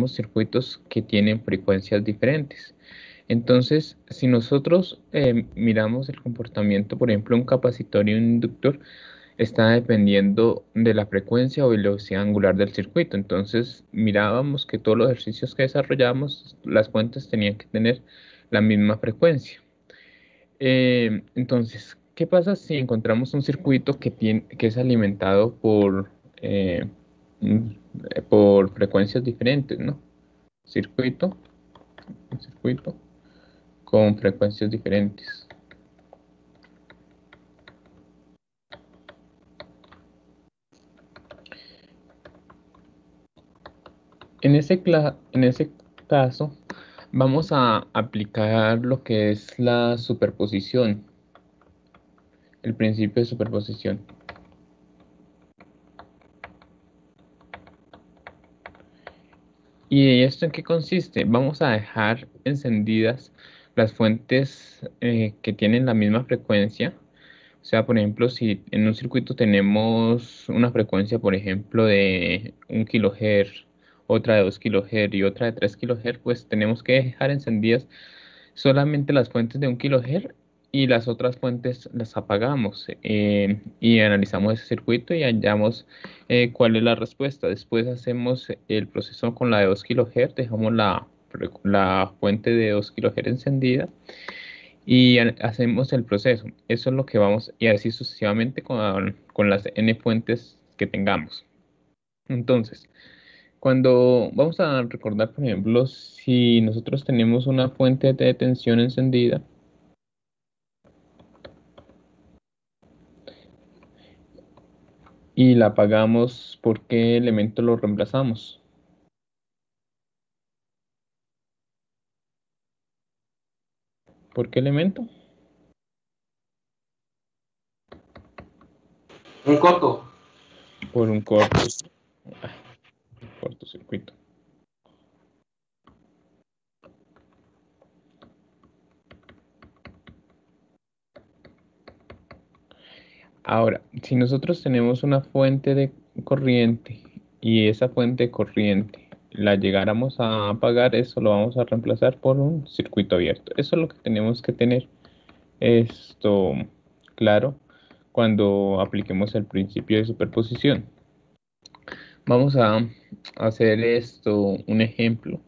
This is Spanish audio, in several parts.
tenemos circuitos que tienen frecuencias diferentes. Entonces, si nosotros miramos el comportamiento, por ejemplo, un capacitor y un inductor, está dependiendo de la frecuencia o velocidad angular del circuito. Entonces, mirábamos que todos los ejercicios que desarrollábamos, las fuentes tenían que tener la misma frecuencia. Entonces, ¿qué pasa si encontramos un circuito que es alimentado eh, mm, por frecuencias diferentes, ¿no? Circuito, un circuito con frecuencias diferentes. En ese caso, vamos a aplicar lo que es la superposición, el principio de superposición. ¿Y esto en qué consiste? Vamos a dejar encendidas las fuentes que tienen la misma frecuencia. O sea, por ejemplo, si en un circuito tenemos una frecuencia, por ejemplo, de 1 kHz, otra de 2 kHz y otra de 3 kHz, pues tenemos que dejar encendidas solamente las fuentes de 1 kHz y las otras fuentes las apagamos y analizamos ese circuito y hallamos cuál es la respuesta. Después hacemos el proceso con la de 2 kHz, dejamos la fuente de 2 kHz encendida y hacemos el proceso. Eso es lo que vamos, y así sucesivamente con las n fuentes que tengamos. Entonces, cuando vamos a recordar, por ejemplo, si nosotros tenemos una fuente de tensión encendida y la apagamos, ¿por qué elemento lo reemplazamos? ¿Por qué elemento? Un coto. Por un cortocircuito. Ahora, si nosotros tenemos una fuente de corriente y esa fuente de corriente la llegáramos a apagar, eso lo vamos a reemplazar por un circuito abierto. Eso es lo que tenemos que tener esto claro cuando apliquemos el principio de superposición. Vamos a hacer esto un ejemplo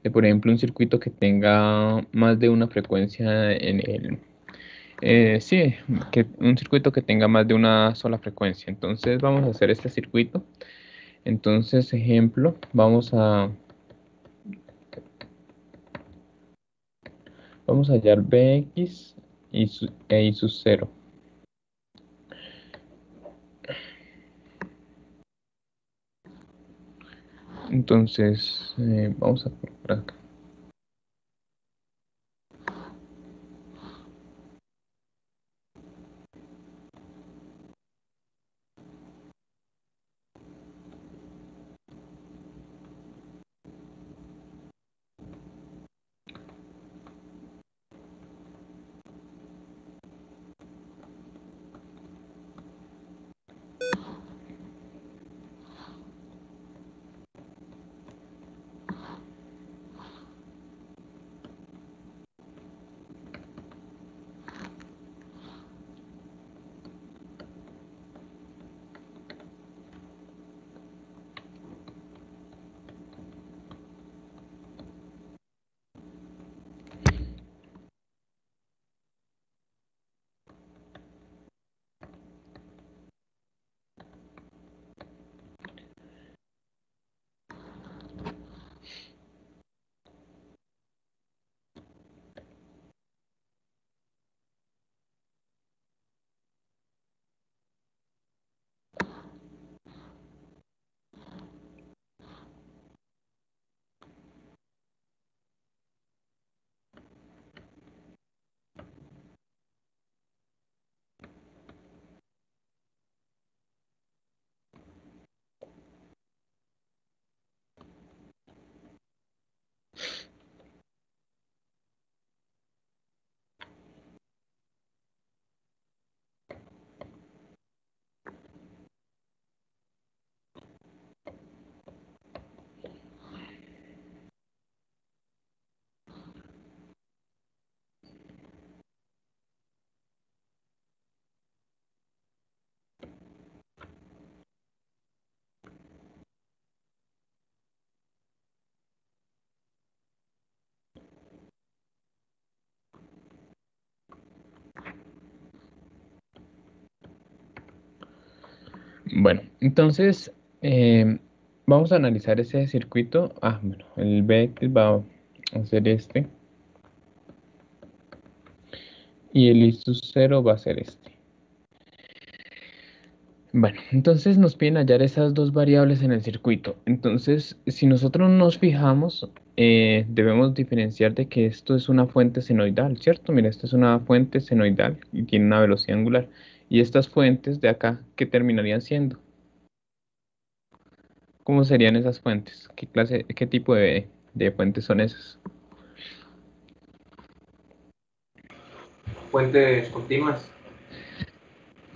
de, por ejemplo, un circuito que tenga más de una frecuencia en el sí, que un circuito que tenga más de una sola frecuencia. Entonces vamos a hacer este circuito. Entonces, ejemplo, vamos a hallar Bx e I sub 0. Entonces, vamos a por acá. Bueno, entonces vamos a analizar ese circuito. Bueno, el vector va a ser este y el ISUS 0 va a ser este. Bueno, entonces nos piden hallar esas dos variables en el circuito. Entonces, si nosotros nos fijamos, debemos diferenciar de que esto es una fuente senoidal, ¿cierto? Mira, esta es una fuente senoidal y tiene una velocidad angular. Y estas fuentes de acá, ¿qué terminarían siendo? ¿Cómo serían esas fuentes? ¿Qué clase, qué tipo de fuentes son esas? Fuentes continuas.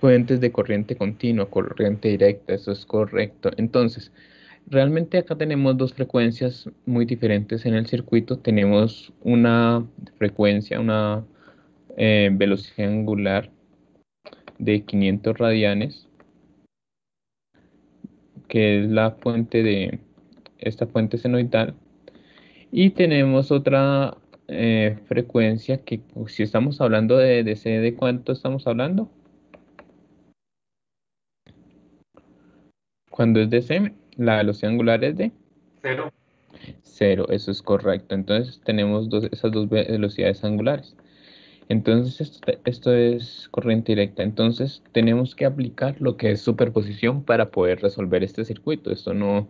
Fuentes de corriente continua, corriente directa, eso es correcto. Entonces, realmente acá tenemos dos frecuencias muy diferentes en el circuito. Tenemos una frecuencia, una velocidad angular de 500 radianes, que es la fuente de esta fuente senoidal. Y tenemos otra frecuencia que, pues, si estamos hablando de DC, ¿de cuánto estamos hablando? Cuando es DC, la velocidad angular es de Cero. cero, eso es correcto. Entonces tenemos esas dos velocidades angulares. Entonces esto es corriente directa. Entonces tenemos que aplicar lo que es superposición para poder resolver este circuito. Esto no,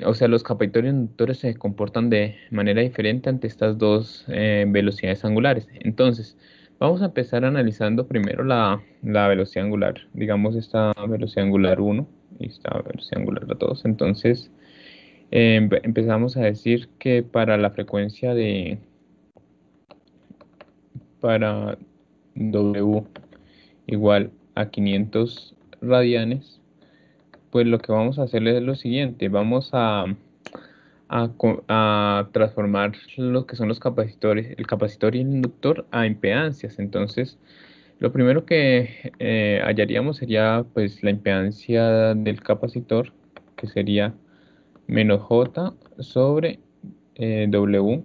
o sea, los capacitores inductores se comportan de manera diferente ante estas dos velocidades angulares. Entonces, vamos a empezar analizando primero la velocidad angular. Digamos esta velocidad angular uno y esta velocidad angular 2. Entonces, empezamos a decir que para la frecuencia para W igual a 500 radianes, pues lo que vamos a hacer es lo siguiente. Vamos a transformar lo que son los capacitores, el capacitor y el inductor a impedancias. Entonces, lo primero que hallaríamos sería pues la impedancia del capacitor, que sería menos J sobre W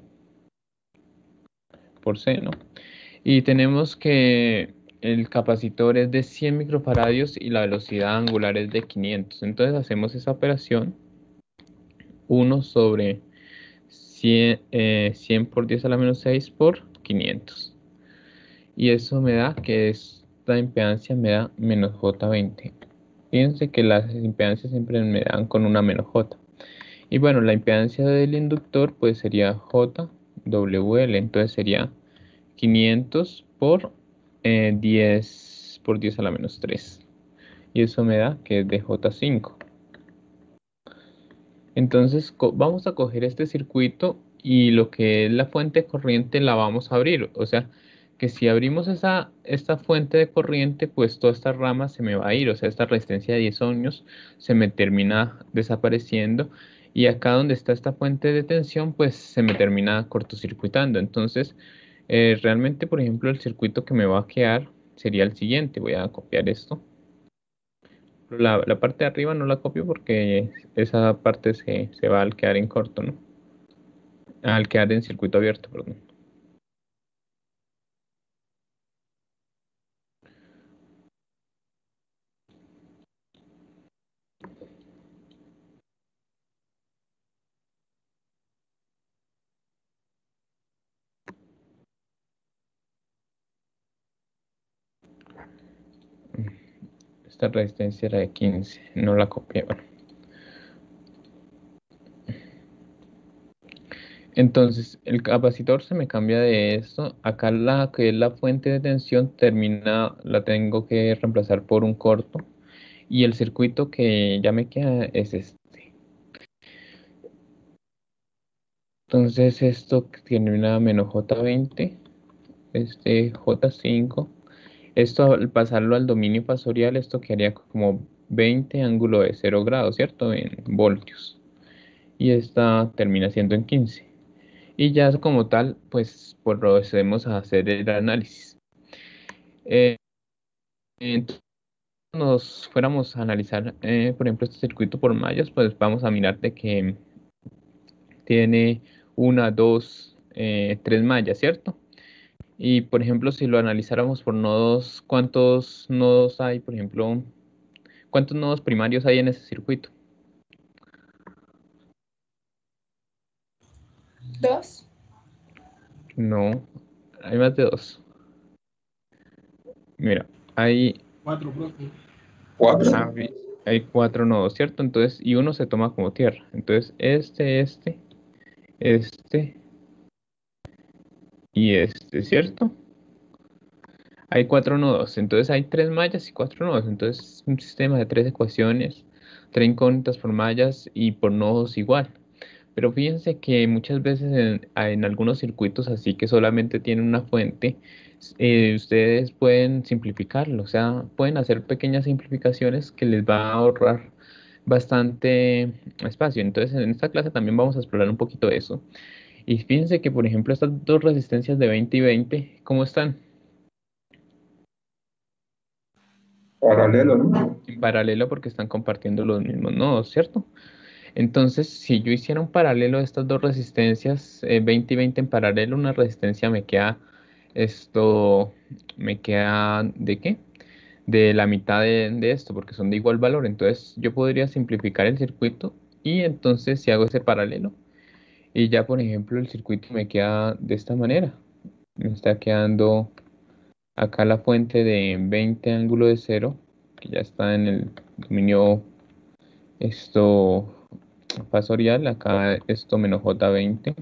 por C, ¿no? Y tenemos que el capacitor es de 100 microfaradios y la velocidad angular es de 500. Entonces hacemos esa operación, uno sobre 100 por 10 a la menos 6 por 500. Y eso me da que esta impedancia me da menos J20. Fíjense que las impedancias siempre me dan con una menos J. Y bueno, la impedancia del inductor pues sería JWL. Entonces sería 500 por 10 por 10 a la menos 3. Y eso me da que es de J5. Entonces vamos a coger este circuito y lo que es la fuente de corriente la vamos a abrir. O sea, que si abrimos esta fuente de corriente, pues toda esta rama se me va a ir. O sea, esta resistencia de 10 ohmios se me termina desapareciendo. Y acá donde está esta fuente de tensión, pues se me termina cortocircuitando. Entonces, realmente, por ejemplo, el circuito que me va a quedar sería el siguiente. Voy a copiar esto. La parte de arriba no la copio porque esa parte se va al quedar en corto, ¿no? Al quedar en circuito abierto, perdón. Esta resistencia era de 15, no la copié. Bueno. Entonces, el capacitor se me cambia de esto. Acá la que es la fuente de tensión termina, la tengo que reemplazar por un corto. Y el circuito que ya me queda es este. Entonces, esto tiene una menos J20, este J5. Esto al pasarlo al dominio fasorial, esto quedaría como 20 ángulo de 0 grados, ¿cierto? En voltios. Y esta termina siendo en 15. Y ya como tal, pues procedemos a hacer el análisis. Eh, entonces, nos fuéramos a analizar, por ejemplo, este circuito por mallas, pues vamos a mirar de que tiene una, dos, tres mallas, ¿cierto? Y por ejemplo, si lo analizáramos por nodos, ¿cuántos nodos hay? Por ejemplo, ¿Cuántos nodos primarios hay en ese circuito? Dos. No, hay más de dos. Mira, hay, Cuatro, profe. ¿Cuatro? hay cuatro nodos, ¿cierto? Entonces, y uno se toma como tierra. Entonces, este y este, ¿cierto? Hay cuatro nodos, entonces hay tres mallas y cuatro nodos. Entonces, un sistema de tres ecuaciones, tres incógnitas por mallas y por nodos igual. Pero fíjense que muchas veces en algunos circuitos así que solamente tienen una fuente, ustedes pueden simplificarlo, o sea, pueden hacer pequeñas simplificaciones que les va a ahorrar bastante espacio. Entonces, en esta clase también vamos a explorar un poquito eso. Y fíjense que, por ejemplo, estas dos resistencias de 20 y 20, ¿cómo están? Paralelo, ¿no? En paralelo porque están compartiendo los mismos nodos, ¿cierto? Entonces, si yo hiciera un paralelo de estas dos resistencias, 20 y 20 en paralelo, una resistencia me queda, esto, me queda, ¿de qué? De la mitad de esto, porque son de igual valor. Entonces, yo podría simplificar el circuito y entonces si hago ese paralelo y ya, por ejemplo, el circuito me queda de esta manera. Me está quedando acá la fuente de 20 ángulo de cero, que ya está en el dominio esto fasorial, acá esto menos J20,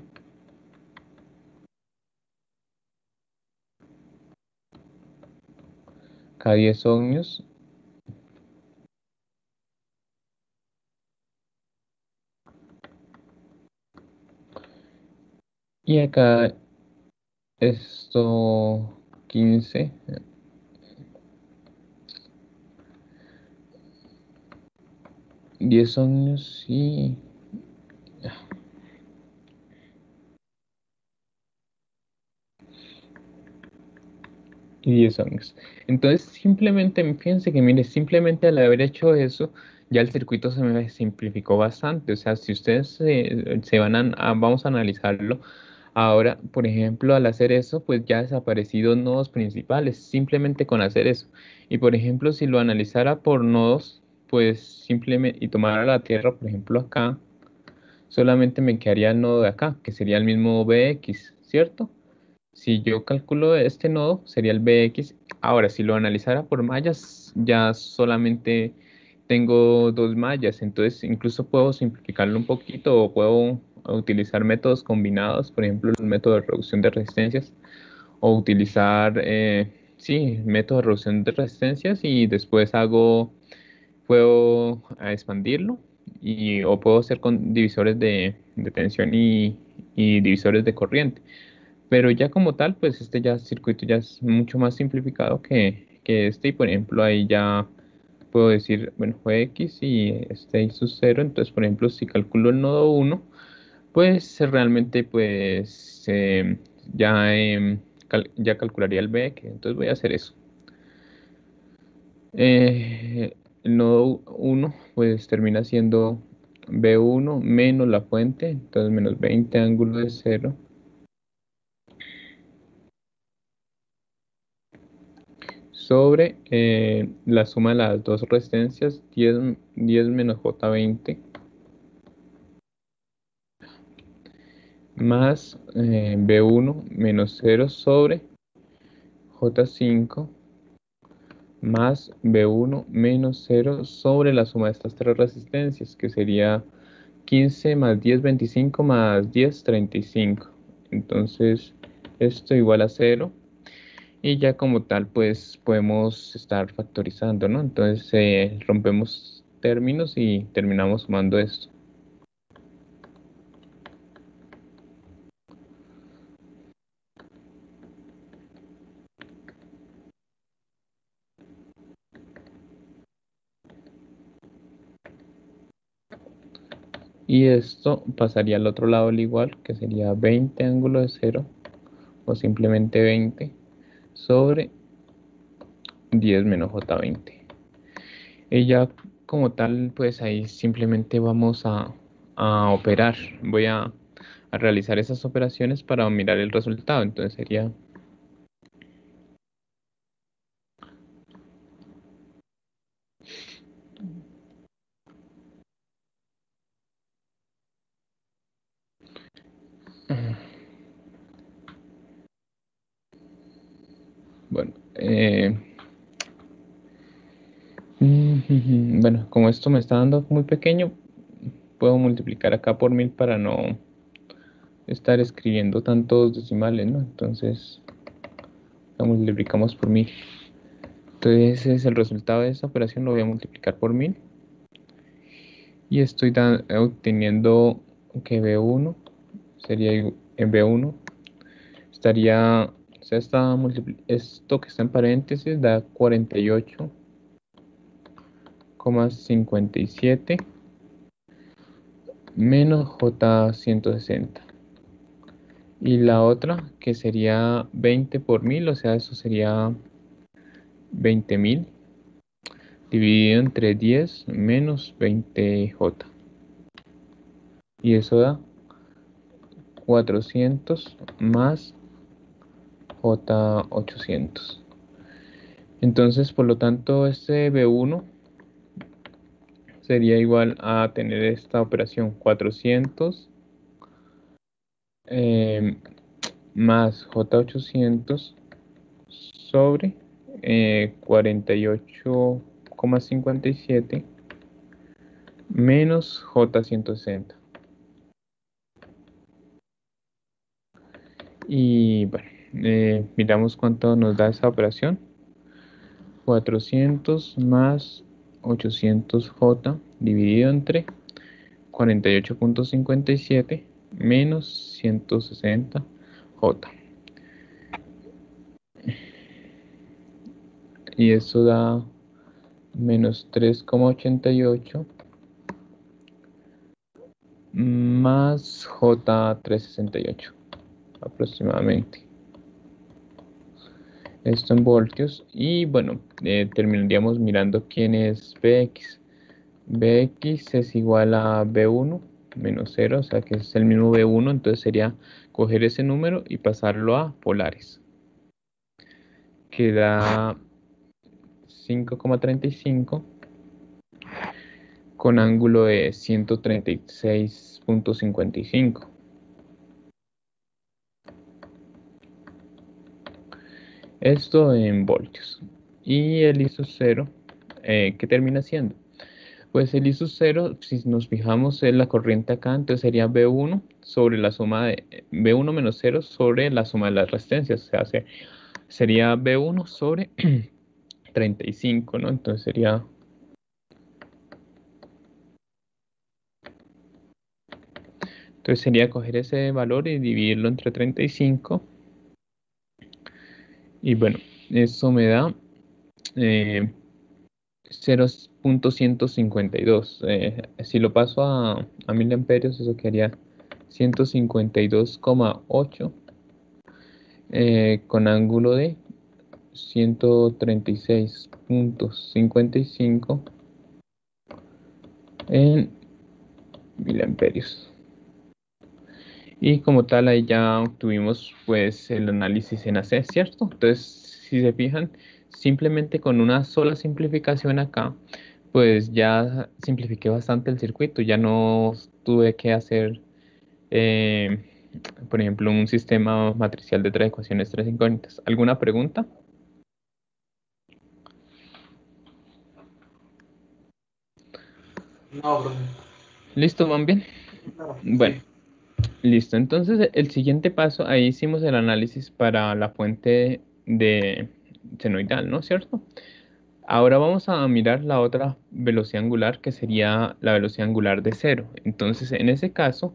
acá 10 ohmios, y acá esto 15, 10 ohmios y 10 ohmios. Entonces, simplemente, fíjense que, mire, simplemente al haber hecho eso, ya el circuito se me simplificó bastante. O sea, si ustedes se van vamos a analizarlo. Ahora, por ejemplo, al hacer eso, pues ya desaparecido nodos principales, simplemente con hacer eso. Y por ejemplo, si lo analizara por nodos, pues simplemente, y tomara la Tierra, por ejemplo, acá, solamente me quedaría el nodo de acá, que sería el mismo BX, ¿cierto? Si yo calculo este nodo, sería el BX. Ahora, si lo analizara por mallas, ya solamente tengo dos mallas, entonces incluso puedo simplificarlo un poquito o puedo utilizar métodos combinados, por ejemplo, el método de reducción de resistencias, o utilizar, sí, método de reducción de resistencias y después puedo expandirlo o puedo hacer con divisores de tensión y divisores de corriente. Pero ya como tal, pues este ya circuito ya es mucho más simplificado que este. Y por ejemplo, ahí ya puedo decir, bueno, fue X y este hizo cero. Entonces, por ejemplo, si calculo el nodo uno, pues realmente pues ya calcularía el B, que entonces voy a hacer eso. El nodo uno pues termina siendo B1 menos la fuente, entonces menos 20 ángulo de cero sobre la suma de las dos resistencias, 10 menos J20 más B1 menos cero sobre J5 más B1 menos cero sobre la suma de estas tres resistencias, que sería 15 más 10 25 más 10 35. Entonces, esto igual a cero. Y ya como tal, pues podemos estar factorizando, ¿no? Entonces rompemos términos y terminamos sumando esto. Y esto pasaría al otro lado al igual, que sería 20 ángulo de cero, o simplemente 20, sobre 10 menos J20. Y ya como tal, pues ahí simplemente vamos a operar. Voy a realizar esas operaciones para mirar el resultado. Entonces sería Eh, bueno, como esto me está dando muy pequeño, puedo multiplicar acá por 1000 para no estar escribiendo tantos decimales, ¿no? Entonces, lo multiplicamos por 1000. Entonces, ese es el resultado de esta operación, lo voy a multiplicar por 1000. Y estoy obteniendo que B1 sería en B1 estaría, o sea, esto que está en paréntesis da 48,57 menos J160. Y la otra que sería 20 por 1000, o sea, eso sería 20.000 dividido entre 10 menos 20J. Y eso da 400 más J800. Entonces, por lo tanto, este B1 sería igual a tener esta operación 400 más J800 sobre 48,57 menos J160. Y bueno, miramos cuánto nos da esa operación. 400 más 800J dividido entre 48,57 menos 160J. Y eso da menos 3,88 más J368 aproximadamente. Esto en voltios. Y bueno, terminaríamos mirando quién es Bx. Bx es igual a B1 menos 0, o sea que es el mismo B1, entonces sería coger ese número y pasarlo a polares, que da 5,35 con ángulo de 136,55. Esto en voltios. Y el ISO 0, ¿qué termina siendo? Pues el ISO 0, si nos fijamos en la corriente acá, entonces sería B1 sobre la suma de B1 menos 0 sobre la suma de las resistencias. O sea, sería B1 sobre 35, ¿no? Entonces sería coger ese valor y dividirlo entre 35. Y bueno, eso me da 0,152. Si lo paso a 1000 amperios, eso quedaría 152,8 con ángulo de 136,55 en 1000 amperios. Y como tal, ahí ya obtuvimos pues el análisis en AC, ¿cierto? Entonces, si se fijan, simplemente con una sola simplificación acá, pues ya simplifiqué bastante el circuito, ya no tuve que hacer, eh, por ejemplo, un sistema matricial de tres ecuaciones, tres incógnitas. ¿Alguna pregunta? No, profe. ¿Listo, van bien? Bueno, Sí. listo. Entonces, el siguiente paso, ahí hicimos el análisis para la fuente de senoidal, ¿no es cierto? Ahora vamos a mirar la otra velocidad angular, que sería la velocidad angular de cero. Entonces, en ese caso,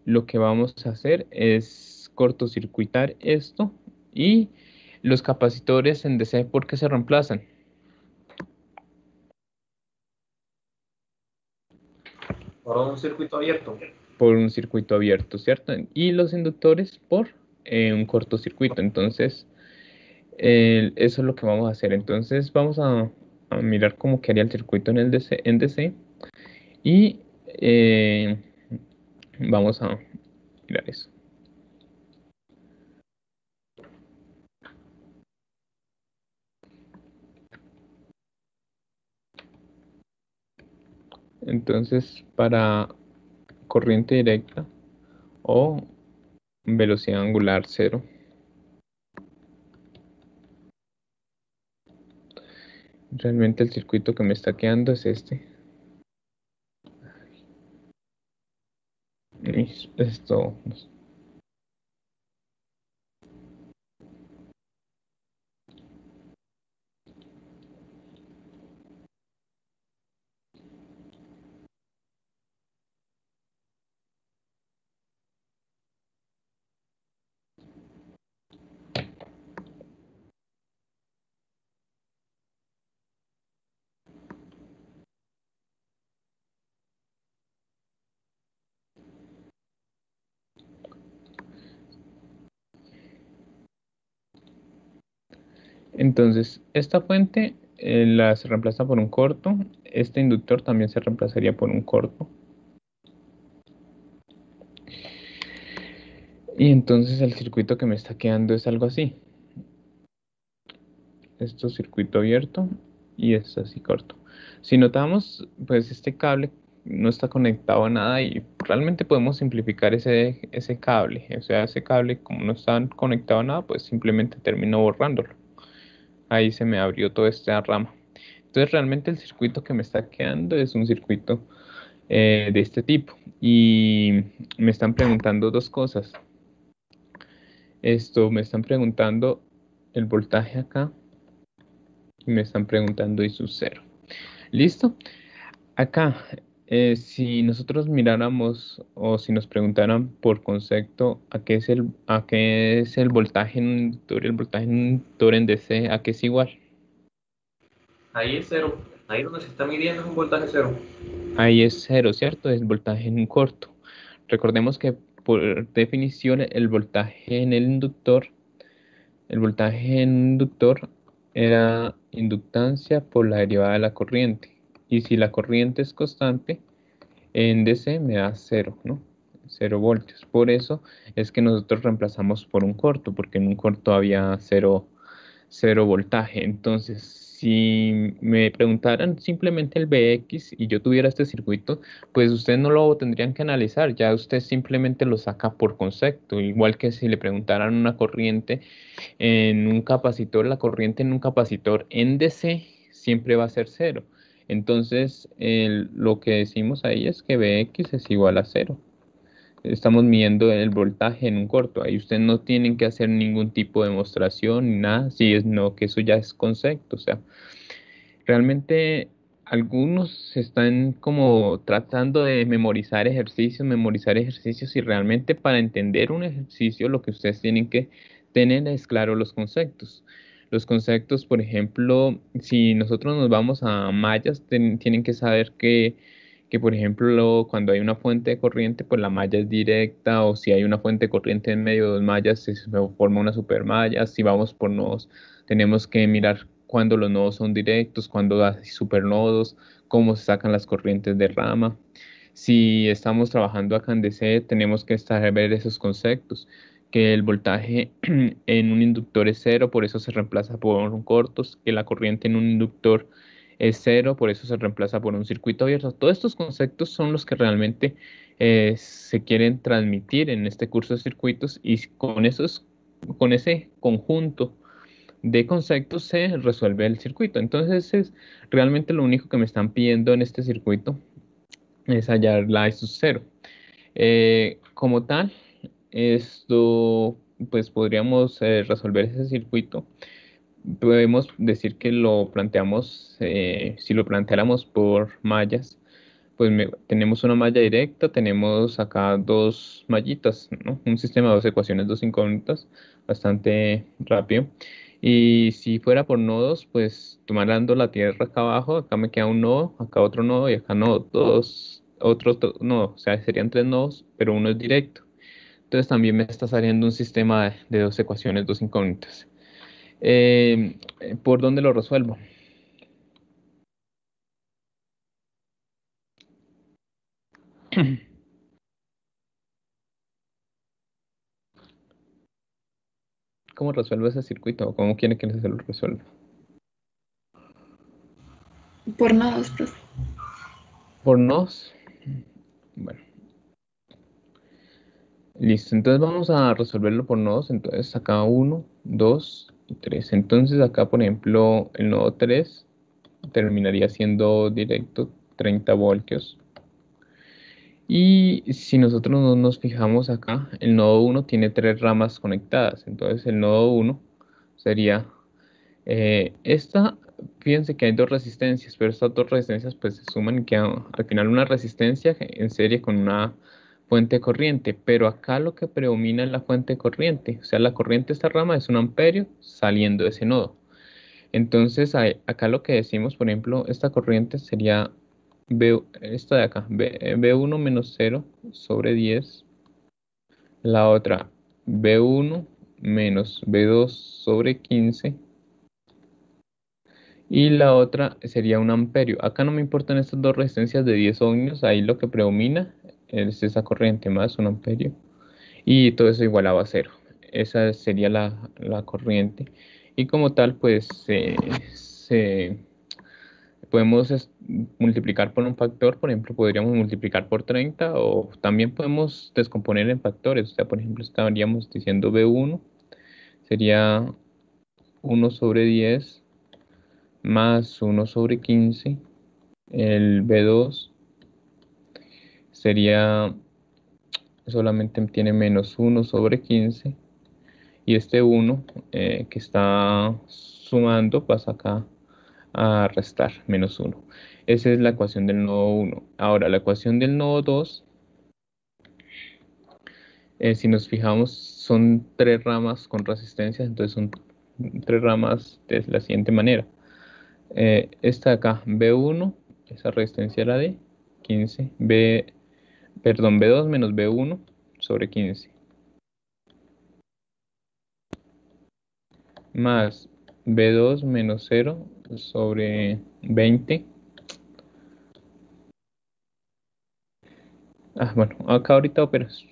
lo que vamos a hacer es cortocircuitar esto y los capacitores en DC, ¿por qué se reemplazan? Para un circuito abierto. Por un circuito abierto, ¿cierto? Y los inductores por un cortocircuito. Entonces, eso es lo que vamos a hacer. Entonces, vamos a mirar cómo quedaría el circuito en el DC, en DC y vamos a mirar eso. Entonces, para corriente directa o velocidad angular cero, Realmente el circuito que me está quedando es este. Esto. Entonces, esta fuente la se reemplaza por un corto. Este inductor también se reemplazaría por un corto. Y entonces el circuito que me está quedando es algo así. Esto es circuito abierto y esto así corto. Si notamos, pues este cable no está conectado a nada y realmente podemos simplificar ese cable. O sea, ese cable como no está conectado a nada, pues simplemente termino borrándolo. Ahí se me abrió toda esta rama. Entonces realmente el circuito que me está quedando es un circuito de este tipo. Y me están preguntando dos cosas. Esto me están preguntando el voltaje acá y me están preguntando I sub 0. ¿Listo? Acá, si nosotros miráramos o si nos preguntaran por concepto a qué es el voltaje en un inductor y el voltaje en un inductor en DC, ¿a qué es igual? Ahí es cero. Ahí donde se está midiendo es un voltaje cero. Ahí es cero, ¿cierto? Es voltaje en un corto. Recordemos que por definición el voltaje en un inductor era inductancia por la derivada de la corriente. Y si la corriente es constante, en DC me da cero, ¿no? 0 voltios. Por eso es que nosotros reemplazamos por un corto, porque en un corto había cero voltaje. Entonces, si me preguntaran simplemente el Vx y yo tuviera este circuito, pues ustedes no lo tendrían que analizar, ya usted simplemente lo saca por concepto, igual que si le preguntaran una corriente en un capacitor, la corriente en un capacitor en DC siempre va a ser cero. Entonces, lo que decimos ahí es que Vx es igual a cero. Estamos midiendo el voltaje en un corto. Ahí ustedes no tienen que hacer ningún tipo de demostración ni nada. Si es no, que eso ya es concepto. O sea, realmente algunos están como tratando de memorizar ejercicios y realmente para entender un ejercicio lo que ustedes tienen que tener es claro los conceptos. Los conceptos, por ejemplo, si nosotros nos vamos a mallas, tienen que saber que, por ejemplo, cuando hay una fuente de corriente, pues la malla es directa, o si hay una fuente de corriente en medio de dos mallas, se forma una supermalla. Si vamos por nodos, tenemos que mirar cuando los nodos son directos, cuando hay supernodos, cómo se sacan las corrientes de rama. Si estamos trabajando acá en DC, tenemos que saber esos conceptos, que el voltaje en un inductor es cero, por eso se reemplaza por un cortos, que la corriente en un inductor es cero, por eso se reemplaza por un circuito abierto. Todos estos conceptos son los que realmente se quieren transmitir en este curso de circuitos y con ese conjunto de conceptos se resuelve el circuito. Entonces, es realmente lo único que me están pidiendo en este circuito es hallar la I sub 0. Como tal, esto, pues podríamos resolver ese circuito. Podemos decir que lo planteamos, si lo planteáramos por mallas, pues tenemos una malla directa, tenemos acá dos mallitas, ¿no? Un sistema de dos ecuaciones, dos incógnitas, bastante rápido. Y si fuera por nodos, pues tomando la tierra acá abajo, acá me queda un nodo, acá otro nodo y acá nodo, otro nodo, o sea, serían tres nodos, pero uno es directo. Entonces también me está saliendo un sistema de dos ecuaciones, dos incógnitas. ¿Por dónde lo resuelvo? ¿Cómo resuelvo ese circuito? ¿O cómo quiere que se lo resuelva? Por nodos, profe. Por nodos. Bueno, listo. Entonces vamos a resolverlo por nodos. Entonces acá uno, 2 y 3. Entonces acá, por ejemplo, el nodo 3 terminaría siendo directo 30 voltios. Y si nosotros nos fijamos acá, el nodo 1 tiene 3 ramas conectadas. Entonces el nodo 1 sería esta. Fíjense que hay 2 resistencias, pero estas 2 resistencias pues se suman y queda al final una resistencia en serie con una fuente de corriente. Pero acá lo que predomina es la fuente de corriente. O sea, la corriente de esta rama es 1 amperio saliendo de ese nodo. Entonces acá lo que decimos, por ejemplo, esta corriente sería esta de acá, B1 menos 0/10. La otra, B1 menos B2/15. Y la otra sería 1 amperio. Acá no me importan estas 2 resistencias de 10 ohmios. Ahí lo que predomina es esa corriente más 1 amperio. Y todo eso igualado a 0. Esa sería la corriente. Y como tal, pues podemos multiplicar por un factor. Por ejemplo, podríamos multiplicar por 30 o también podemos descomponer en factores. O sea, por ejemplo, estaríamos diciendo B1 sería 1/10 más 1/15. El B2 sería, solamente tiene menos 1/15. Y este 1 que está sumando pasa acá a restar menos 1. Esa es la ecuación del nodo 1. Ahora, la ecuación del nodo 2, si nos fijamos, son 3 ramas con resistencia. Entonces son 3 ramas de la siguiente manera. Esta de acá, B1, esa resistencia era de 15. B2 menos B1/15. Más B2 menos 0/20. Bueno, acá ahorita operas.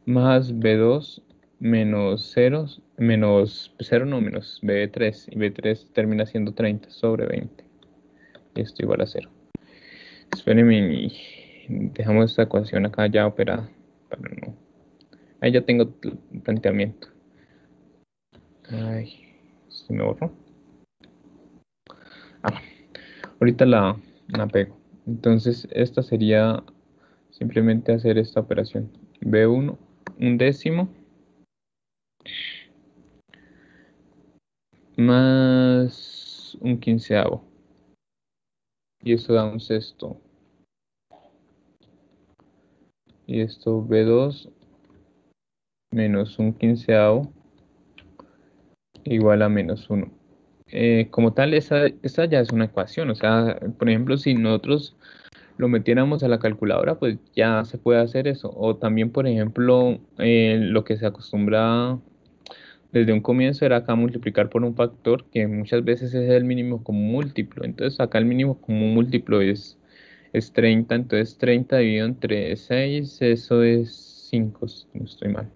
Más B2 menos 0, menos 0 no, menos B3. Y B3 termina siendo 30/20. Y esto igual a 0. Espérenme y dejamos esta ecuación acá ya operada. Para no. Ahí ya tengo el planteamiento. Ay, se me borró. Ahorita la pego. Entonces, esta sería simplemente hacer esta operación. B1, 1/10 más 1/15. Y esto da 1/6. Y esto B2 menos 1/15 igual a menos 1. Como tal, esa ya es una ecuación. O sea, por ejemplo, si nosotros lo metiéramos a la calculadora, pues ya se puede hacer eso. O también, por ejemplo, lo que se acostumbra desde un comienzo era acá multiplicar por un factor que muchas veces es el mínimo común múltiplo. Entonces acá el mínimo común múltiplo es 30. Entonces 30 dividido entre 6, eso es 5, si no estoy mal.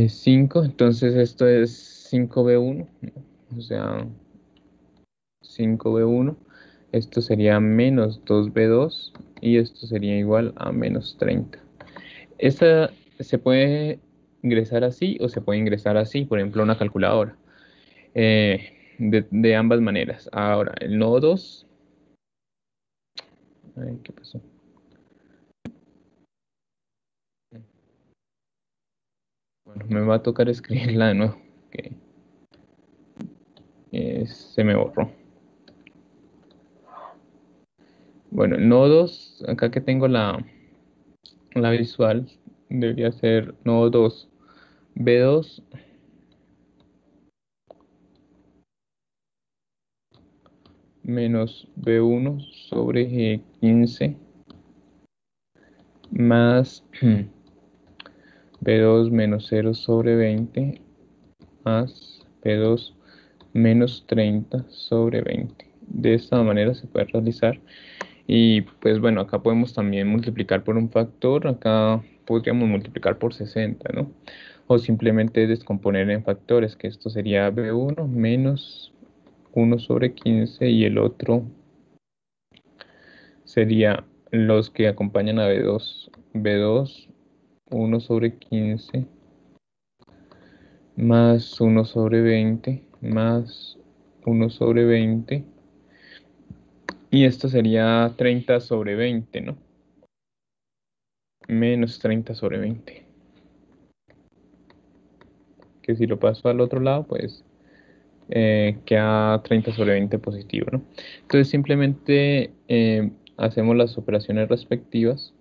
5, entonces esto es 5B1, o sea, 5B1. Esto sería menos 2B2 y esto sería igual a menos 30. Esta se puede ingresar así o se puede ingresar así, por ejemplo, una calculadora. De ambas maneras. Ahora, el nodo 2. Ay, ¿qué pasó? Bueno, me va a tocar escribirla de nuevo, que se me borró. Bueno, el nodo 2, acá que tengo la visual, debería ser nodo 2, B2 menos B1/15 más B2 menos 0/20 más B2 menos 30/20. De esta manera se puede realizar. Y pues bueno, acá podemos también multiplicar por un factor. Acá podríamos multiplicar por 60, ¿no? O simplemente descomponer en factores, que esto sería B1 menos 1/15 y el otro sería los que acompañan a B2. B2, 1/15 más 1/20 más 1 sobre 20. Y esto sería 30 sobre 20, ¿no? Menos 30 sobre 20. Que si lo paso al otro lado, pues queda 30 sobre 20 positivo, ¿no? Entonces simplemente hacemos las operaciones respectivas.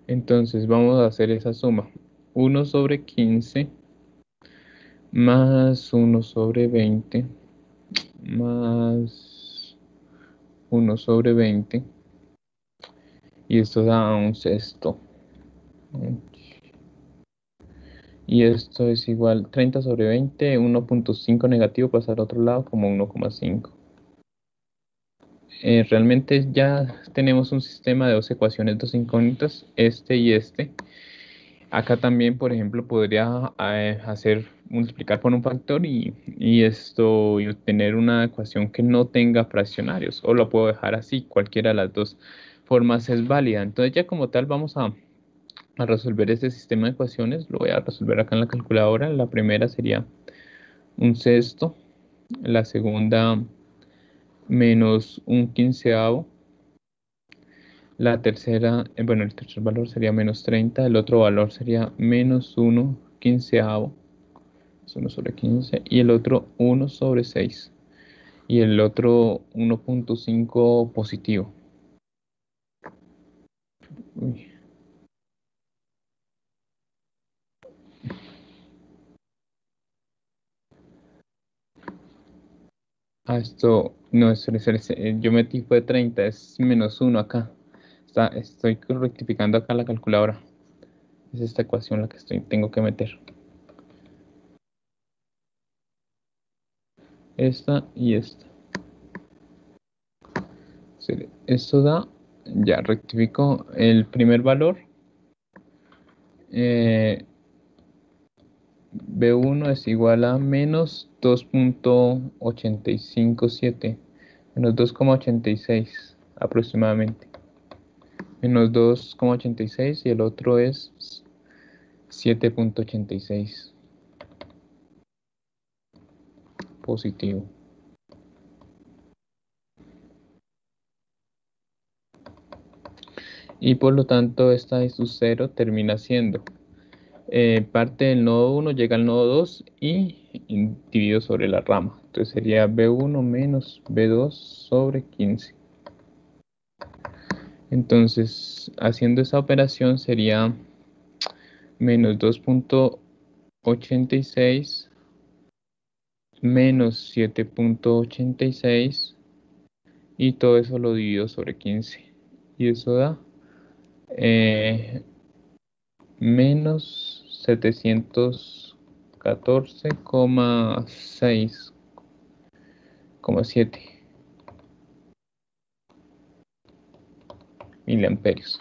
Entonces vamos a hacer esa suma. 1 sobre 15 más 1 sobre 20 más 1 sobre 20. Y esto da un sexto. Y esto es igual 30 sobre 20, 1.5 negativo pasa al otro lado como 1,5. Realmente ya tenemos un sistema de dos ecuaciones, dos incógnitas, este y este. Acá también, por ejemplo, podría multiplicar por un factor y obtener una ecuación que no tenga fraccionarios, o lo puedo dejar así, cualquiera de las dos formas es válida. Entonces ya como tal vamos a resolver este sistema de ecuaciones. Lo voy a resolver acá en la calculadora. La primera sería un sexto, la segunda menos un quinceavo, la tercera, bueno, el tercer valor sería menos 30, el otro valor sería menos 1 quinceavo, es 1 sobre 15, y el otro 1 sobre 6, y el otro 1.5 positivo. Uy. Esto, no, yo metí fue 30, es menos 1 acá. Estoy rectificando acá la calculadora. Es esta ecuación la que tengo que meter. Esta y esta. Esto da, ya rectifico el primer valor. B1 es igual a menos 2.857. Menos 2,86 aproximadamente. Menos 2,86 y el otro es 7.86 positivo. Y por lo tanto esta I sub 0 termina siendo parte del nodo 1 llega al nodo 2 y dividido sobre la rama. Entonces sería B1 menos B2 sobre 15. Entonces haciendo esa operación sería menos 2.86 menos 7.86 y todo eso lo divido sobre 15. Y eso da menos 714,6,7 miliamperios.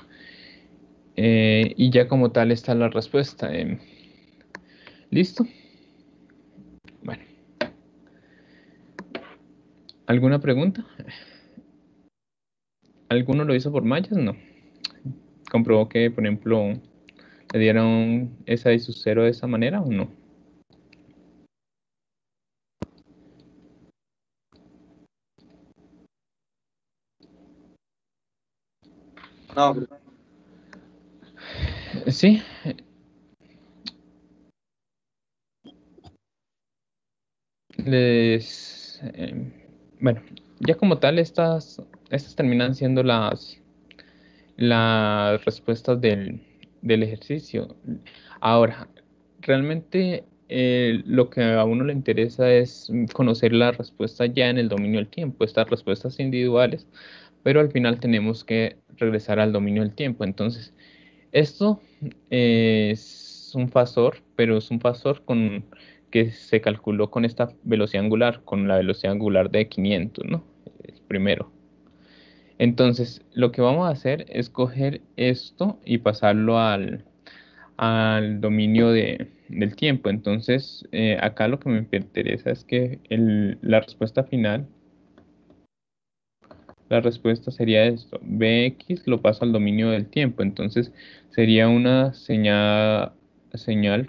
Y ya como tal está la respuesta. ¿Listo? Bueno, ¿alguna pregunta? ¿Alguno lo hizo por mallas? No. ¿Comprobó que, por ejemplo, le dieron esa I sub 0 de esa manera o no? No, Sí. Bueno, ya como tal estas terminan siendo las respuestas del ejercicio. Ahora, realmente lo que a uno le interesa es conocer la respuesta ya en el dominio del tiempo, estas respuestas individuales, pero al final tenemos que regresar al dominio del tiempo. Entonces, esto es un fasor, pero es un fasor que se calculó con esta velocidad angular, con la velocidad angular de 500, ¿no? El primero. Entonces, lo que vamos a hacer es coger esto y pasarlo al dominio del tiempo. Entonces, acá lo que me interesa es que la respuesta final La respuesta sería esto. Bx lo paso al dominio del tiempo. Entonces sería una señal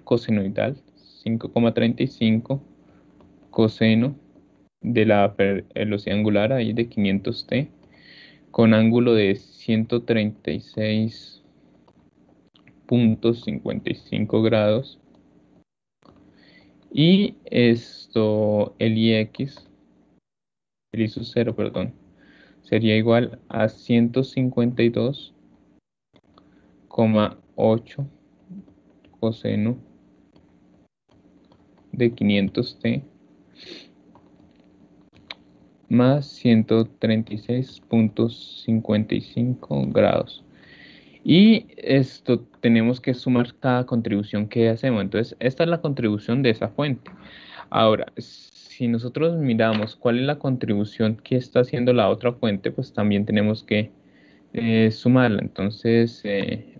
cosenoidal 5,35 coseno de la velocidad angular ahí de 500t con ángulo de 136,55 grados. Y esto, el ix, el i sub 0, perdón, sería igual a 152,8 coseno de 500t más 136,55 grados. Y esto tenemos que sumar cada contribución que hacemos. Entonces, esta es la contribución de esa fuente. Ahora, si nosotros miramos cuál es la contribución que está haciendo la otra fuente, pues también tenemos que sumarla. Entonces,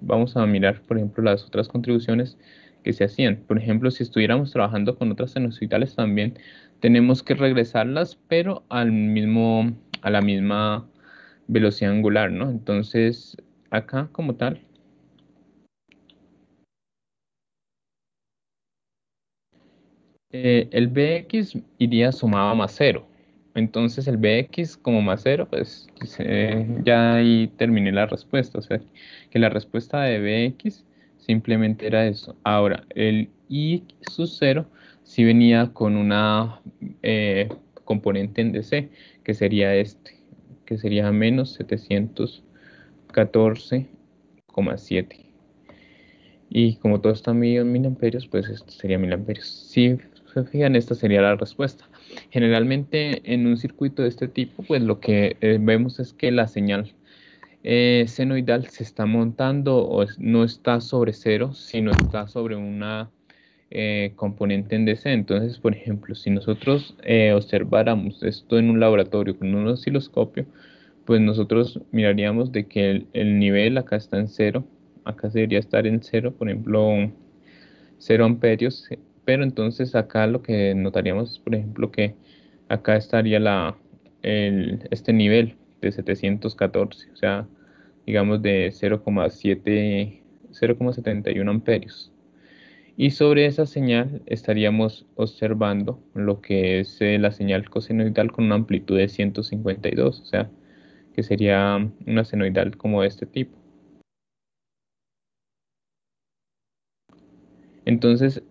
vamos a mirar, por ejemplo, las otras contribuciones que se hacían. Por ejemplo, si estuviéramos trabajando con otras sinusoidales también tenemos que regresarlas, pero a la misma velocidad angular, ¿no? Entonces, acá como tal, el Bx iría sumado a más cero. Entonces el Bx como más cero, pues ya ahí terminé la respuesta. O sea, que la respuesta de Bx simplemente era eso. Ahora, el I sub 0 sí venía con una componente en DC, que sería que sería menos 714,7. Y como todo está medido en miliamperios, pues esto sería miliamperios. Si se fijan, esta sería la respuesta. Generalmente en un circuito de este tipo, pues lo que vemos es que la señal senoidal se está montando no está sobre cero, sino está sobre una componente en DC. Entonces, por ejemplo, si nosotros observáramos esto en un laboratorio con un osciloscopio, pues nosotros miraríamos de que el nivel acá está en cero, acá debería estar en cero, por ejemplo, 0 amperios, pero entonces acá lo que notaríamos es, por ejemplo, que acá estaría este nivel de 714, o sea, digamos de 0,71 amperios. Y sobre esa señal estaríamos observando lo que es la señal cosenoidal con una amplitud de 152, o sea, que sería una senoidal como de este tipo. Entonces,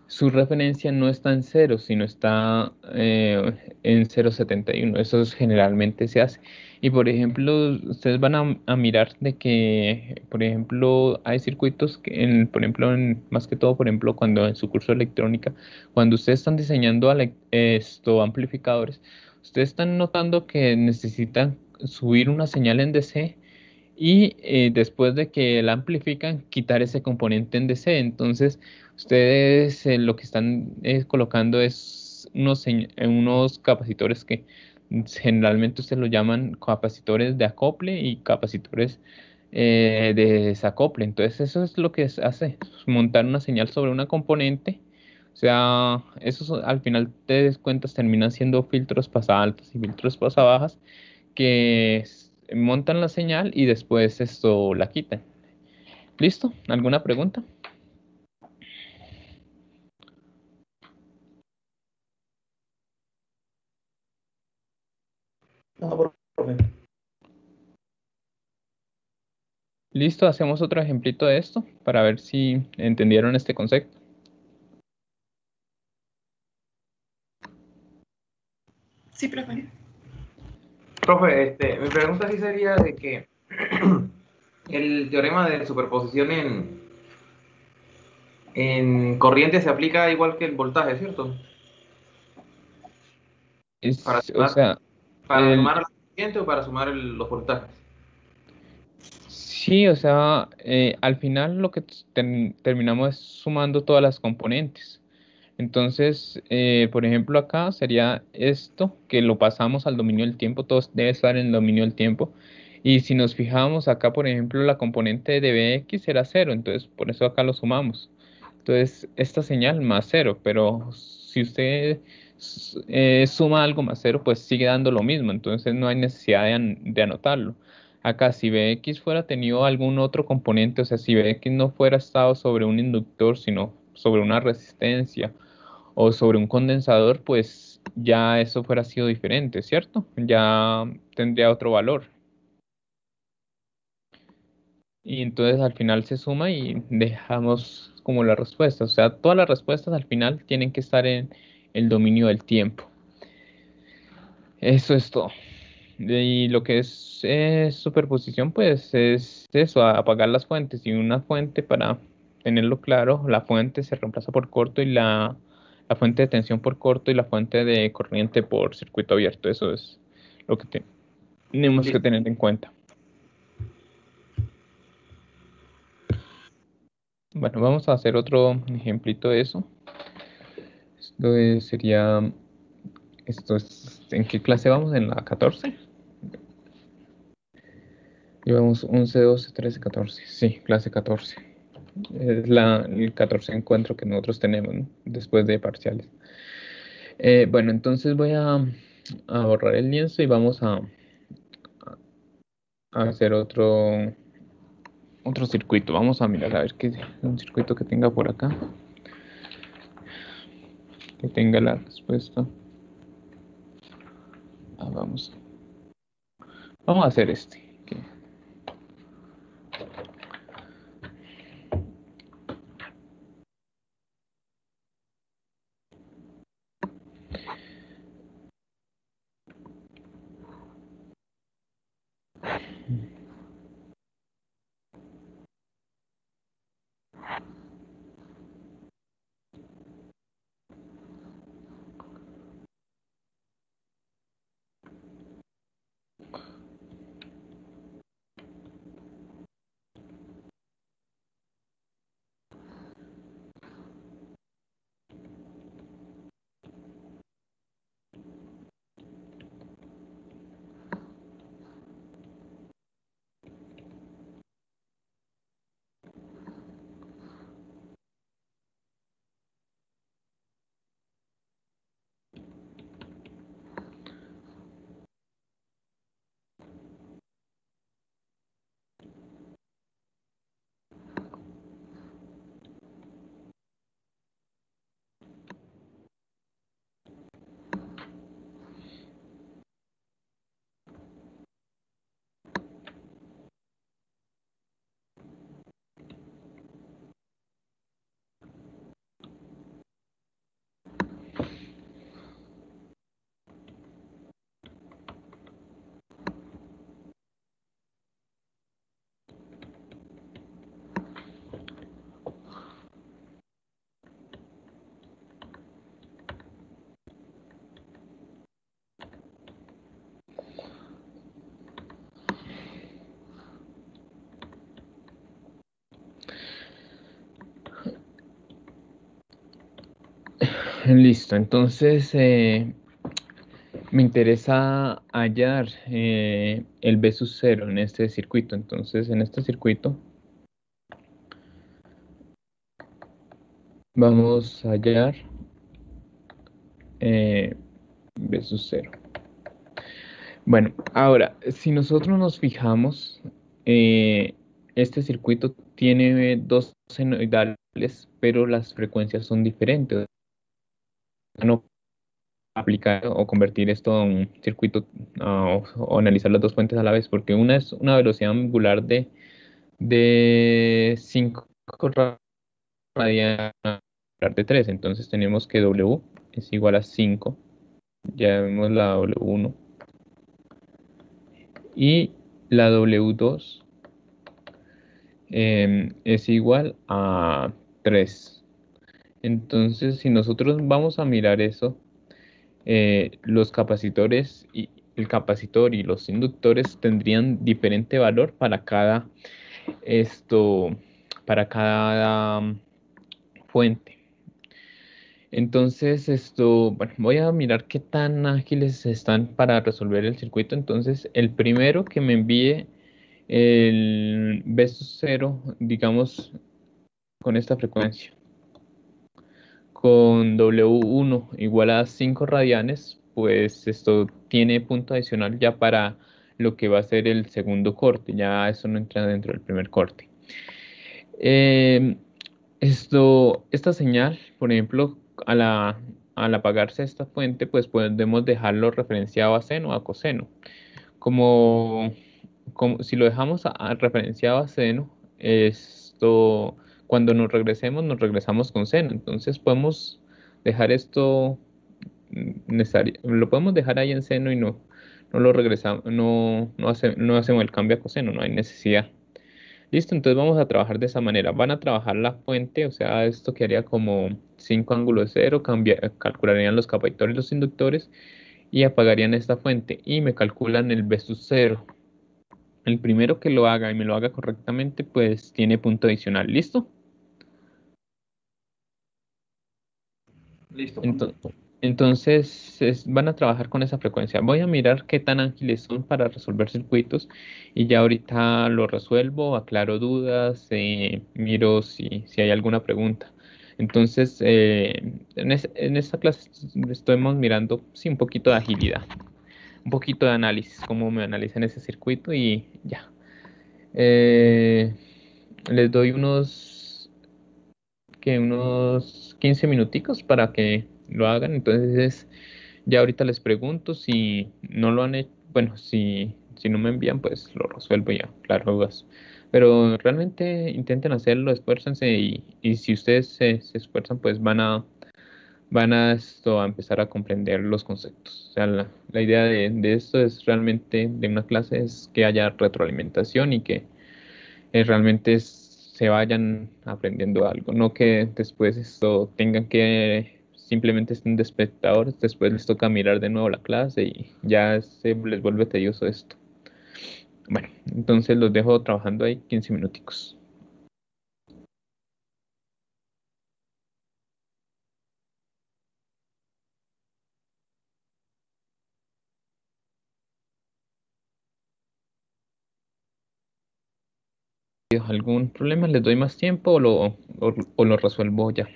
su referencia no está en cero, sino está en 0,71. Eso generalmente se hace. Y por ejemplo, ustedes van a mirar de que, por ejemplo, hay circuitos que, por ejemplo, más que todo, por ejemplo, cuando en su curso de electrónica, cuando ustedes están diseñando amplificadores, ustedes están notando que necesitan subir una señal en DC y después de que la amplifican, quitar ese componente en DC. Entonces, ustedes lo que están colocando es unos capacitores que generalmente ustedes lo llaman capacitores de acople y capacitores de desacople. Entonces, eso es lo que se hace, montar una señal sobre una componente. O sea, al final te des cuentas terminan siendo filtros pasaltas y filtros pasabajas que montan la señal y después esto la quitan. ¿Listo? ¿Alguna pregunta? No, profe. Listo, hacemos otro ejemplito de esto para ver si entendieron este concepto. Sí, profe. Profe, mi pregunta sí sería de que el teorema de superposición en corriente se aplica igual que el voltaje, ¿cierto? Para O sumar, sea, para sumar la corriente o para sumar los voltajes. sí, o sea, al final lo que terminamos es sumando todas las componentes. Entonces, por ejemplo, acá sería esto, que lo pasamos al dominio del tiempo, todo debe estar en el dominio del tiempo. Y si nos fijamos acá, por ejemplo, la componente de Bx era cero, entonces por eso acá lo sumamos. Entonces, esta señal más cero, pero si usted suma algo más cero, pues sigue dando lo mismo, entonces no hay necesidad de anotarlo. Acá, si Bx fuera tenido algún otro componente, o sea, si Bx no fuera estado sobre un inductor, sino sobre una resistencia o sobre un condensador, pues ya eso fuera sido diferente, ¿cierto? Ya tendría otro valor. Y entonces al final se suma y dejamos como la respuesta. O sea, todas las respuestas al final tienen que estar en el dominio del tiempo. Eso es todo. Y lo que es superposición, pues es eso, apagar las fuentes. Y una fuente, para tenerlo claro, la fuente se reemplaza por corto y la fuente de tensión por corto y la fuente de corriente por circuito abierto. Eso es lo que tenemos que Listo. tener en cuenta. Bueno, vamos a hacer otro ejemplito de eso. Sería, ¿en qué clase vamos? ¿En la 14? Llevamos 11, 12, 13, 14. Sí, clase 14. Es el 14 encuentro que nosotros tenemos, ¿no? Después de parciales. Bueno, entonces voy a borrar el lienzo y vamos a hacer otro circuito. Vamos a mirar a ver qué un circuito que tenga por acá. Que tenga la respuesta. Vamos a hacer este. Listo, entonces me interesa hallar el B sub 0 en este circuito. Entonces, en este circuito vamos a hallar B sub 0. Bueno, ahora, si nosotros nos fijamos, este circuito tiene dos senoidales, pero las frecuencias son diferentes. No aplicar o convertir esto a un circuito o analizar las dos fuentes a la vez, porque una es una velocidad angular de 5 radianes de 3, entonces tenemos que W es igual a 5, ya vemos la W1, y la W2 es igual a 3. Entonces, si nosotros vamos a mirar eso, los capacitores y el capacitor y los inductores tendrían diferente valor para cada esto, para cada fuente. Entonces, bueno, voy a mirar qué tan ágiles están para resolver el circuito. Entonces, el primero que me envíe el B0, digamos, con esta frecuencia, con W1 igual a 5 radianes, pues esto tiene punto adicional ya para lo que va a ser el segundo corte, ya eso no entra dentro del primer corte. Eh, esta señal, por ejemplo, al apagarse esta fuente, pues podemos dejarlo referenciado a seno o a coseno. Como, como si lo dejamos referenciado a seno, cuando nos regresamos con seno. Entonces podemos dejar esto lo podemos dejar ahí en seno y no lo regresamos, no hacemos el cambio a coseno, no hay necesidad. Listo, entonces vamos a trabajar de esa manera. Van a trabajar la fuente, o sea, esto quedaría como 5 ángulos de cero, calcularían los capacitores y los inductores y apagarían esta fuente y me calculan el B sub 0. El primero que lo haga y me lo haga correctamente, pues tiene punto adicional. ¿Listo? Listo, profe. Ento- Entonces, van a trabajar con esa frecuencia. Voy a mirar qué tan ágiles son para resolver circuitos y ya ahorita lo resuelvo, aclaro dudas, miro si hay alguna pregunta. Entonces, en esta clase estamos mirando, sí, un poquito de agilidad, un poquito de análisis, cómo me analizan ese circuito y ya. Eh, Les doy unos 15 minuticos para que lo hagan. Entonces, ya ahorita les pregunto si no lo han hecho. Bueno, si no me envían, pues lo resuelvo ya, claro, dudas. Pero realmente intenten hacerlo, esfuércense y si ustedes se esfuerzan, pues van a empezar a comprender los conceptos. O sea, la idea de esto es realmente, de una clase, es que haya retroalimentación y que realmente se vayan aprendiendo algo, no que después esto tengan que simplemente estén de espectadores, después les toca mirar de nuevo la clase y ya se les vuelve tedioso esto. Bueno, entonces los dejo trabajando ahí 15 minuticos. ¿Algún problema? ¿Les doy más tiempo o lo resuelvo ya?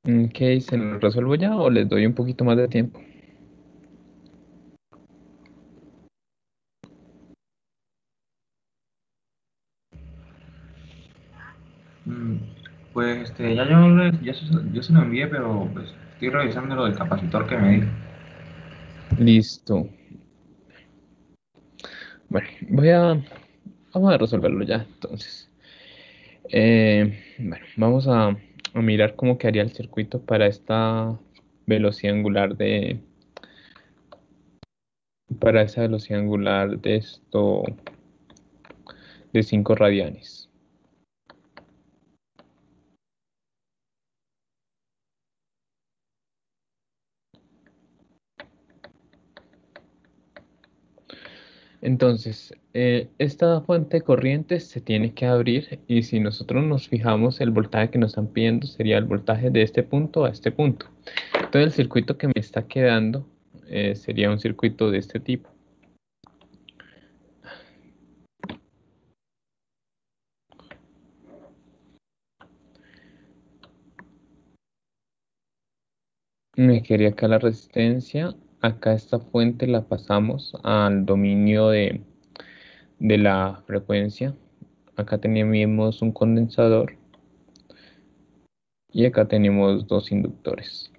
Ok, ¿se lo resuelvo ya o les doy un poquito más de tiempo? Mm, Pues ya yo se lo envié, pero pues estoy revisando lo del capacitor que me dijo. Listo. Bueno, vamos a resolverlo ya, entonces. Bueno, vamos a mirar cómo quedaría el circuito para esta velocidad angular para esa velocidad angular de 5 radianes. Entonces, esta fuente de corriente se tiene que abrir y si nosotros nos fijamos, el voltaje que nos están pidiendo sería el voltaje de este punto a este punto. Entonces, el circuito que me está quedando sería un circuito de este tipo. Me quería acá la resistencia. Acá esta fuente la pasamos al dominio de la frecuencia. Acá teníamos un condensador y acá tenemos dos inductores.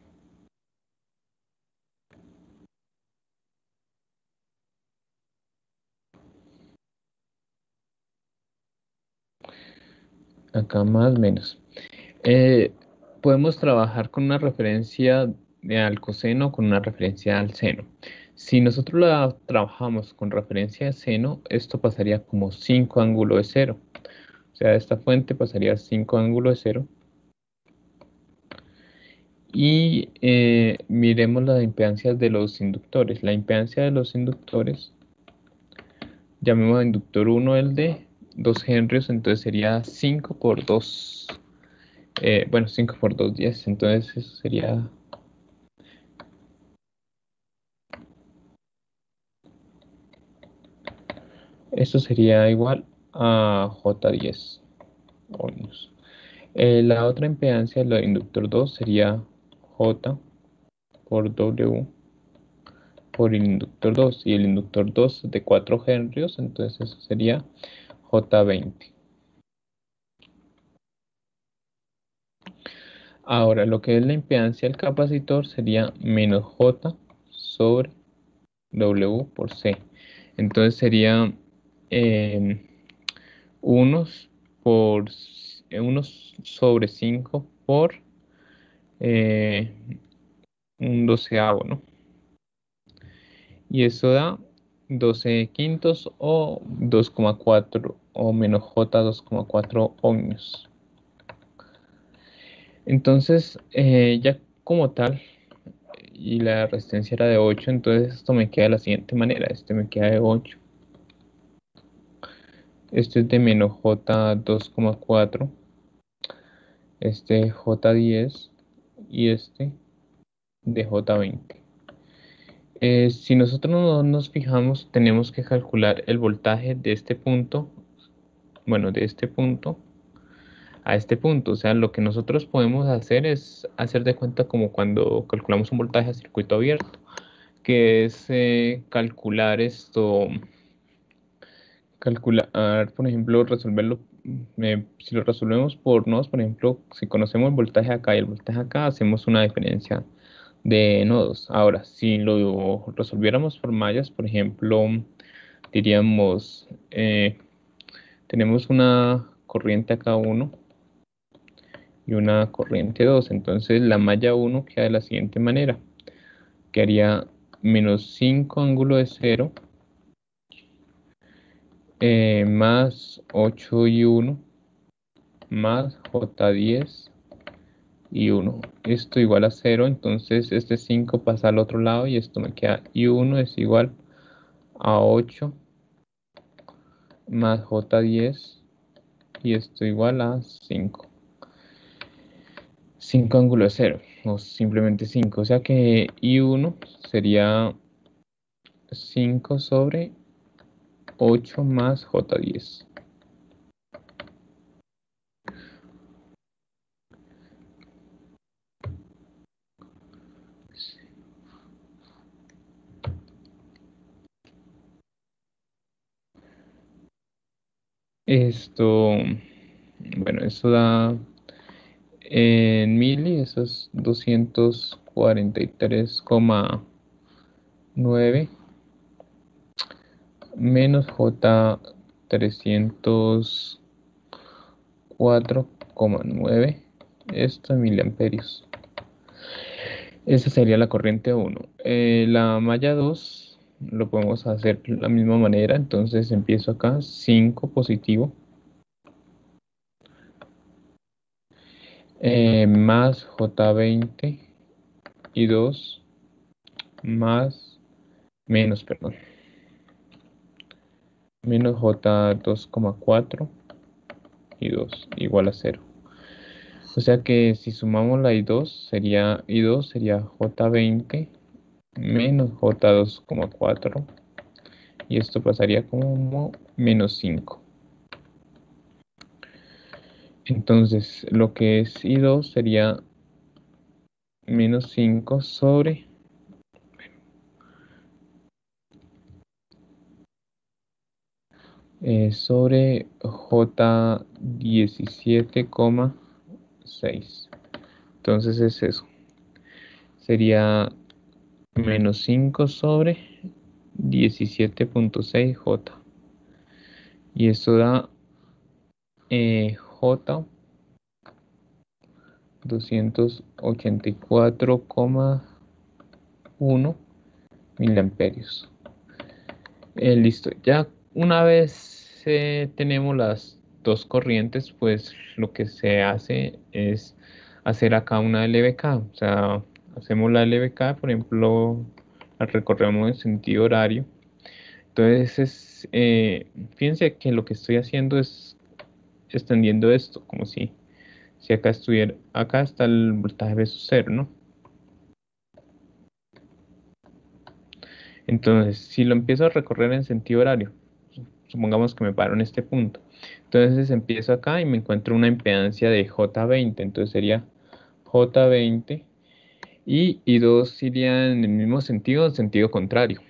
Acá más o menos. Eh, Podemos trabajar con una referencia al coseno o con una referencia al seno. Si nosotros la trabajamos con referencia al seno, esto pasaría como 5 ángulos de cero. O sea, esta fuente pasaría 5 ángulos de cero. Y miremos las impedancias de los inductores. La impedancia de los inductores, llamemos a inductor 1 el de 2 henrios, entonces sería 5 por 2. Bueno, 5 por 2, 10. Entonces eso sería... Esto sería igual a J10 ohmios. La otra impedancia, la de inductor 2, sería J por W por el inductor 2. Y el inductor 2 de 4 henrios, entonces eso sería J20. Ahora, lo que es la impedancia del capacitor sería menos J sobre W por C. Entonces sería 1 por 1 sobre 5 por un doceavo, ¿no? Y eso da 12 quintos o 2,4 o menos J 2,4 ohmios. Entonces, ya como tal, y la resistencia era de 8, entonces esto me queda de la siguiente manera. Este me queda de 8. Este es de menos J 2,4. Este J10 y este de J20. Si nosotros no nos fijamos, tenemos que calcular el voltaje de este punto, bueno, de este punto a este punto. O sea, lo que nosotros podemos hacer es hacer de cuenta como cuando calculamos un voltaje a circuito abierto, que es calcular esto, calcular, por ejemplo, resolverlo. Si lo resolvemos por nodos, por ejemplo, si conocemos el voltaje acá y el voltaje acá, hacemos una diferencia de nodos. Ahora, si lo resolviéramos por mallas, por ejemplo, diríamos, tenemos una corriente acá 1 y una corriente 2. Entonces la malla 1 queda de la siguiente manera. Quedaría menos 5 ángulo de 0 más 8 y 1 más J10 y 1. Esto igual a 0, entonces este 5 pasa al otro lado y esto me queda y 1 es igual a 8 más J10 y esto igual a 5. 5 ángulo de 0 o simplemente 5. O sea que I1 sería 5 sobre 8 más J10. Esto, bueno, eso da en mili, eso es 243,9 menos J 304,9. Esto en miliamperios. Esa sería la corriente 1. La malla 2 lo podemos hacer de la misma manera. Entonces empiezo acá, 5 positivo. Más J20 y 2 más, menos, perdón, menos J 2,4 y 2 igual a 0. O sea que si sumamos la I2 sería J20 menos J 2,4 y esto pasaría como menos 5. Entonces lo que es I2 sería menos 5 sobre J 17,6. Entonces es eso. Sería menos 5 sobre 17,6 J. Y esto da J 284,1 miliamperios. Listo. Ya una vez tenemos las dos corrientes, pues lo que se hace es hacer acá una LBK. O sea, hacemos la LBK, por ejemplo, la recorremos en sentido horario. Entonces, fíjense que lo que estoy haciendo es extendiendo esto, como si acá estuviera, acá está el voltaje versus cero, ¿no? Entonces, si lo empiezo a recorrer en sentido horario, supongamos que me paro en este punto. Entonces empiezo acá y me encuentro una impedancia de J20, entonces sería J20 y I2 irían en el mismo sentido, en sentido contrario.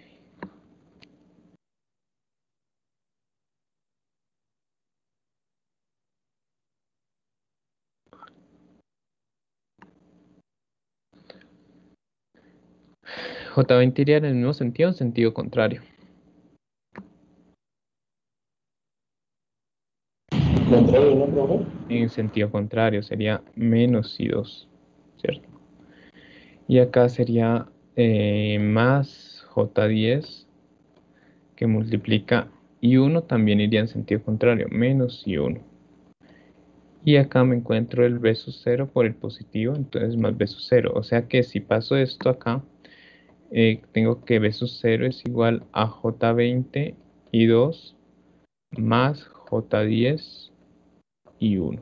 J20 iría en el mismo sentido, en sentido contrario. Contrario, ¿no, profe? En sentido contrario sería menos I2, ¿cierto? Y acá sería más J10 que multiplica I1 también iría en sentido contrario, menos I1. Y acá me encuentro el B sub 0 por el positivo, entonces más B sub 0. O sea que si paso esto acá, tengo que B sub 0 es igual a J20 y 2 más J10 y 1.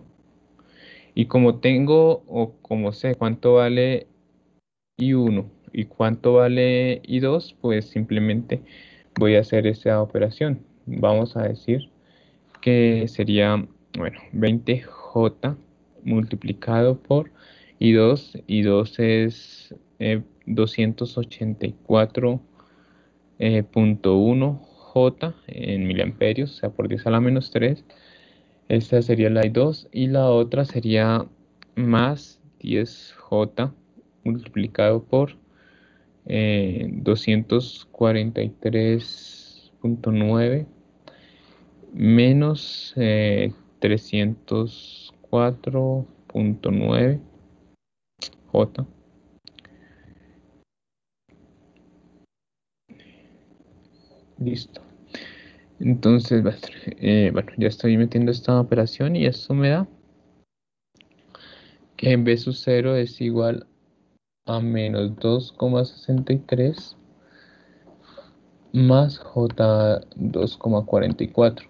Y como tengo o como sé cuánto vale I1 y cuánto vale I2, pues simplemente voy a hacer esa operación. Vamos a decir que sería, bueno, 20J multiplicado por I2 es 284,1 J en miliamperios, o sea, por 10 a la menos 3. Esta sería la I2 y la otra sería más 10J multiplicado por 243,9 menos 304,9 J. Listo. Entonces, bueno, ya estoy metiendo esta operación y esto me da que en B sub 0 es igual a menos 2,63 más J 2,44.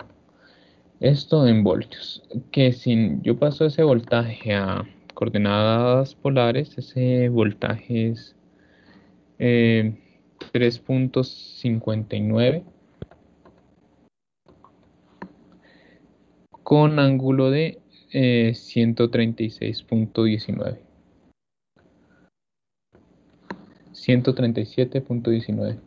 Esto en voltios. Que si yo paso ese voltaje a coordenadas polares, ese voltaje es 3,59 con ángulo de 136,19. 137,19.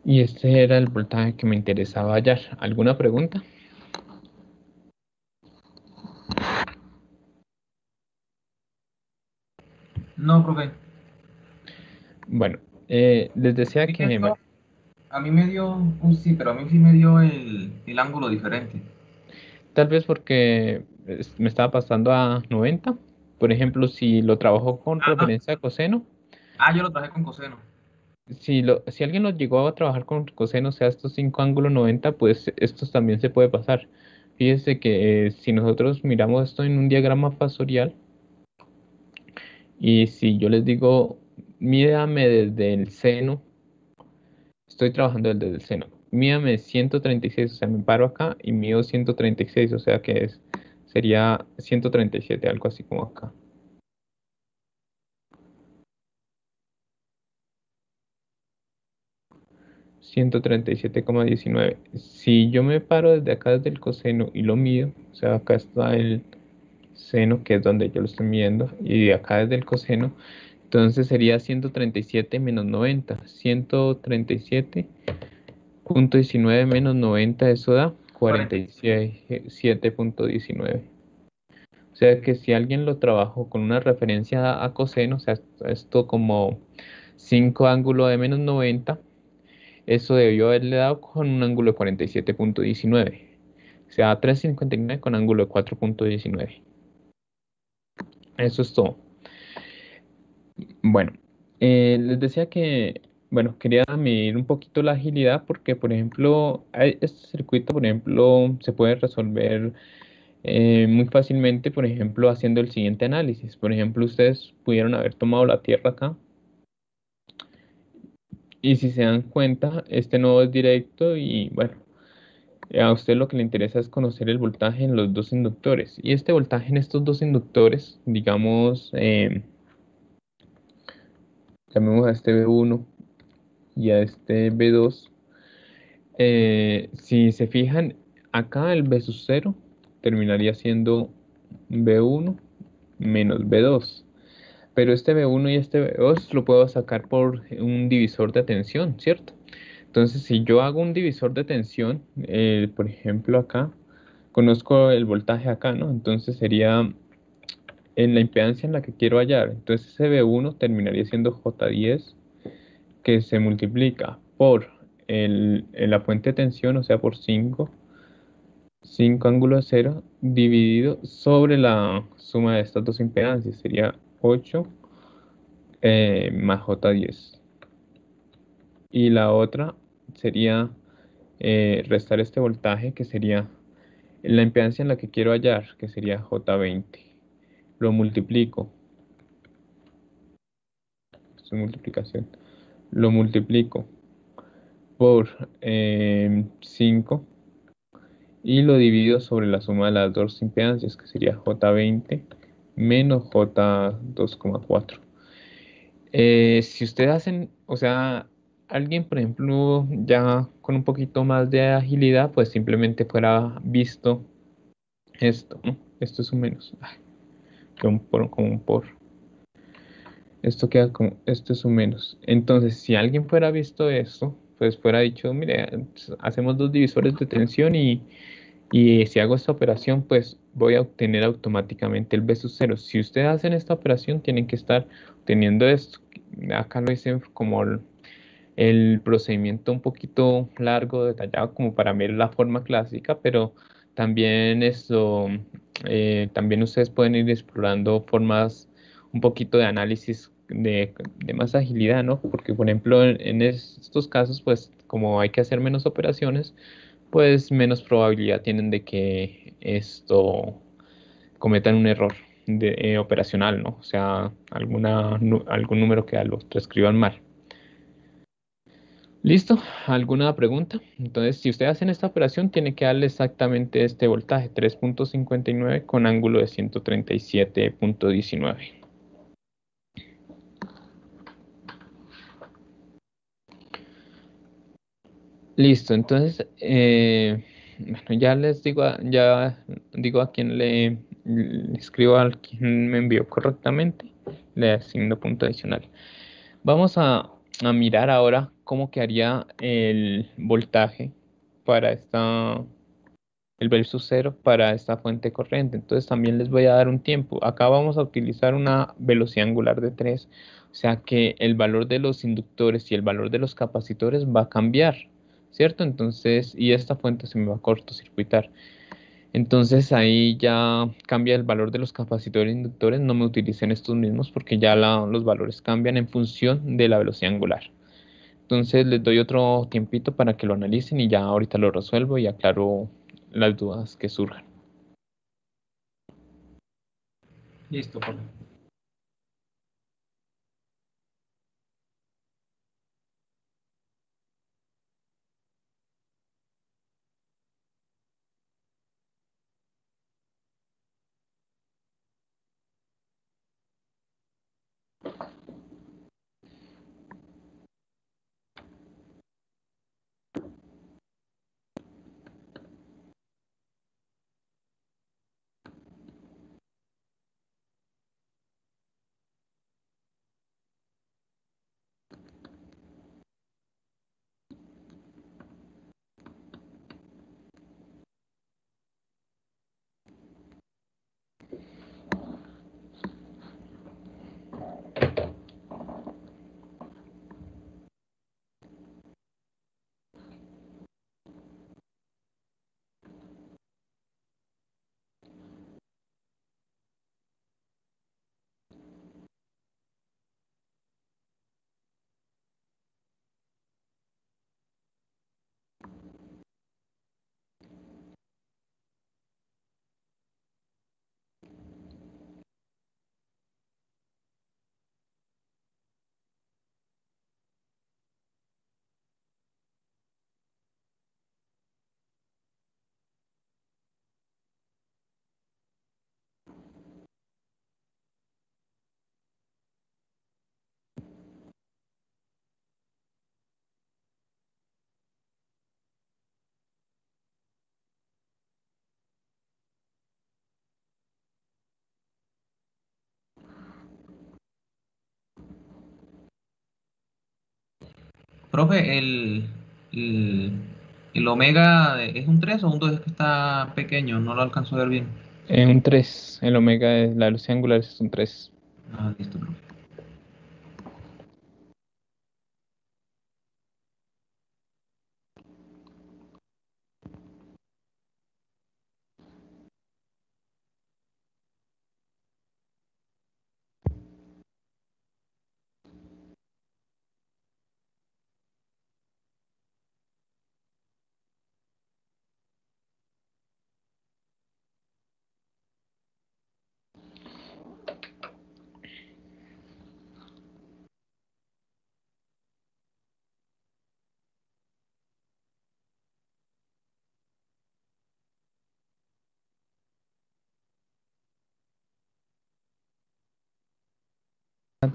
Y este era el voltaje que me interesaba hallar. ¿Alguna pregunta? No, profe. Bueno, les decía Sí que que, bueno, esto a mí me dio, sí, pero a mí sí me dio el ángulo diferente. tal vez porque me estaba pasando a 90. Por ejemplo, si lo trabajo con Ah, no. referencia a coseno, Yo lo traje con coseno. si alguien lo llegó a trabajar con coseno, o sea, estos 5 ángulos 90, pues estos también se puede pasar. Fíjense que si nosotros miramos esto en un diagrama fasorial, y si yo les digo, mídame desde el seno, estoy trabajando desde el seno, mídame 136, o sea, me paro acá y mido 136, o sea que sería 137, algo así como acá. 137,19. Si yo me paro desde acá, desde el coseno y lo mido, o sea, acá está el seno, que es donde yo lo estoy midiendo, y de acá desde el coseno, entonces sería 137 menos 90. 137,19 menos 90, eso da 47,19. O sea que si alguien lo trabajó con una referencia a coseno, o sea, esto como 5 ángulo de menos 90, eso debió haberle dado con un ángulo de 47,19. O sea, 3,59 con ángulo de 4,19. Eso es todo. Bueno, les decía que bueno, quería medir un poquito la agilidad porque, por ejemplo, este circuito, por ejemplo, se puede resolver muy fácilmente, por ejemplo, haciendo el siguiente análisis. Por ejemplo, ustedes pudieron haber tomado la Tierra acá y si se dan cuenta, este nodo es directo y, bueno, a usted lo que le interesa es conocer el voltaje en los dos inductores. Y este voltaje en estos dos inductores, digamos, llamemos a este B1 y a este B2. Si se fijan, acá el B sub 0 terminaría siendo B1 menos B2. Pero este B1 y este B2 lo puedo sacar por un divisor de tensión, ¿cierto? Entonces, si yo hago un divisor de tensión, por ejemplo acá, conozco el voltaje acá, ¿no? Entonces sería en la impedancia en la que quiero hallar. Entonces ese B1 terminaría siendo J10 que se multiplica por la fuente de tensión, o sea, por 5 ángulo de cero, dividido sobre la suma de estas dos impedancias. Sería 8 más J10. Y la otra sería restar este voltaje, que sería la impedancia en la que quiero hallar, que sería J20. Lo multiplico, esto es multiplicación, lo multiplico por 5 y lo divido sobre la suma de las dos impedancias, que sería J20 menos J2,4. Si ustedes hacen, o sea, alguien, por ejemplo, ya con un poquito más de agilidad, pues simplemente fuera visto esto, ¿no? Esto es un menos, que un por, como un por. Esto queda como, esto es un menos. Entonces, si alguien fuera visto esto, pues fuera dicho, mire, hacemos dos divisores de tensión y si hago esta operación, pues voy a obtener automáticamente el B sub 0. Si ustedes hacen esta operación, tienen que estar obteniendo esto. Acá lo hice como el procedimiento un poquito largo, detallado, como para ver la forma clásica, pero también esto, también ustedes pueden ir explorando formas un poquito de análisis de más agilidad, ¿no? Porque, por ejemplo, en estos casos, pues como hay que hacer menos operaciones, pues menos probabilidad tienen de que esto cometan un error operacional, ¿no? O sea, algún número que lo escriban mal. ¿Listo? ¿Alguna pregunta? Entonces, si ustedes hacen esta operación, tiene que darle exactamente este voltaje, 3,59 con ángulo de 137,19. Listo, entonces, bueno, ya les digo, ya digo a quién le escribo a quien me envió correctamente, le asigno punto adicional. Vamos a mirar ahora cómo quedaría el voltaje para el versus cero para esta fuente corriente. Entonces también les voy a dar un tiempo. Acá vamos a utilizar una velocidad angular de 3, o sea que el valor de los inductores y el valor de los capacitores va a cambiar, ¿cierto? Entonces, y esta fuente se me va a cortocircuitar. Entonces ahí ya cambia el valor de los capacitores e inductores. No me utilicen estos mismos porque ya los valores cambian en función de la velocidad angular. Entonces les doy otro tiempito para que lo analicen y ya ahorita lo resuelvo y aclaro las dudas que surjan. Listo, profe. Profe, el, el omega es un 3 o un 2 es que está pequeño, no lo alcanzo a ver bien. Un 3, el omega de la velocidad angular es un 3. Ah, listo, profe.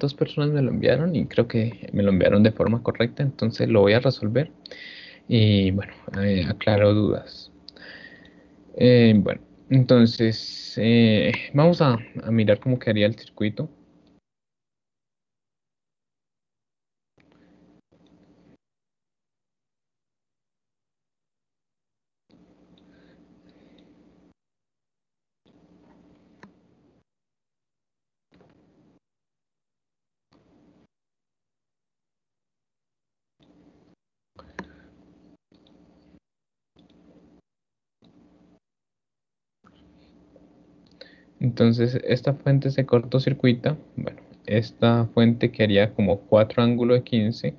Dos personas me lo enviaron y creo que me lo enviaron de forma correcta, entonces lo voy a resolver y bueno, aclaro dudas. Bueno, entonces vamos a mirar cómo quedaría el circuito. Entonces esta fuente se cortocircuita. Bueno, esta fuente que haría como 4 ángulos de 15.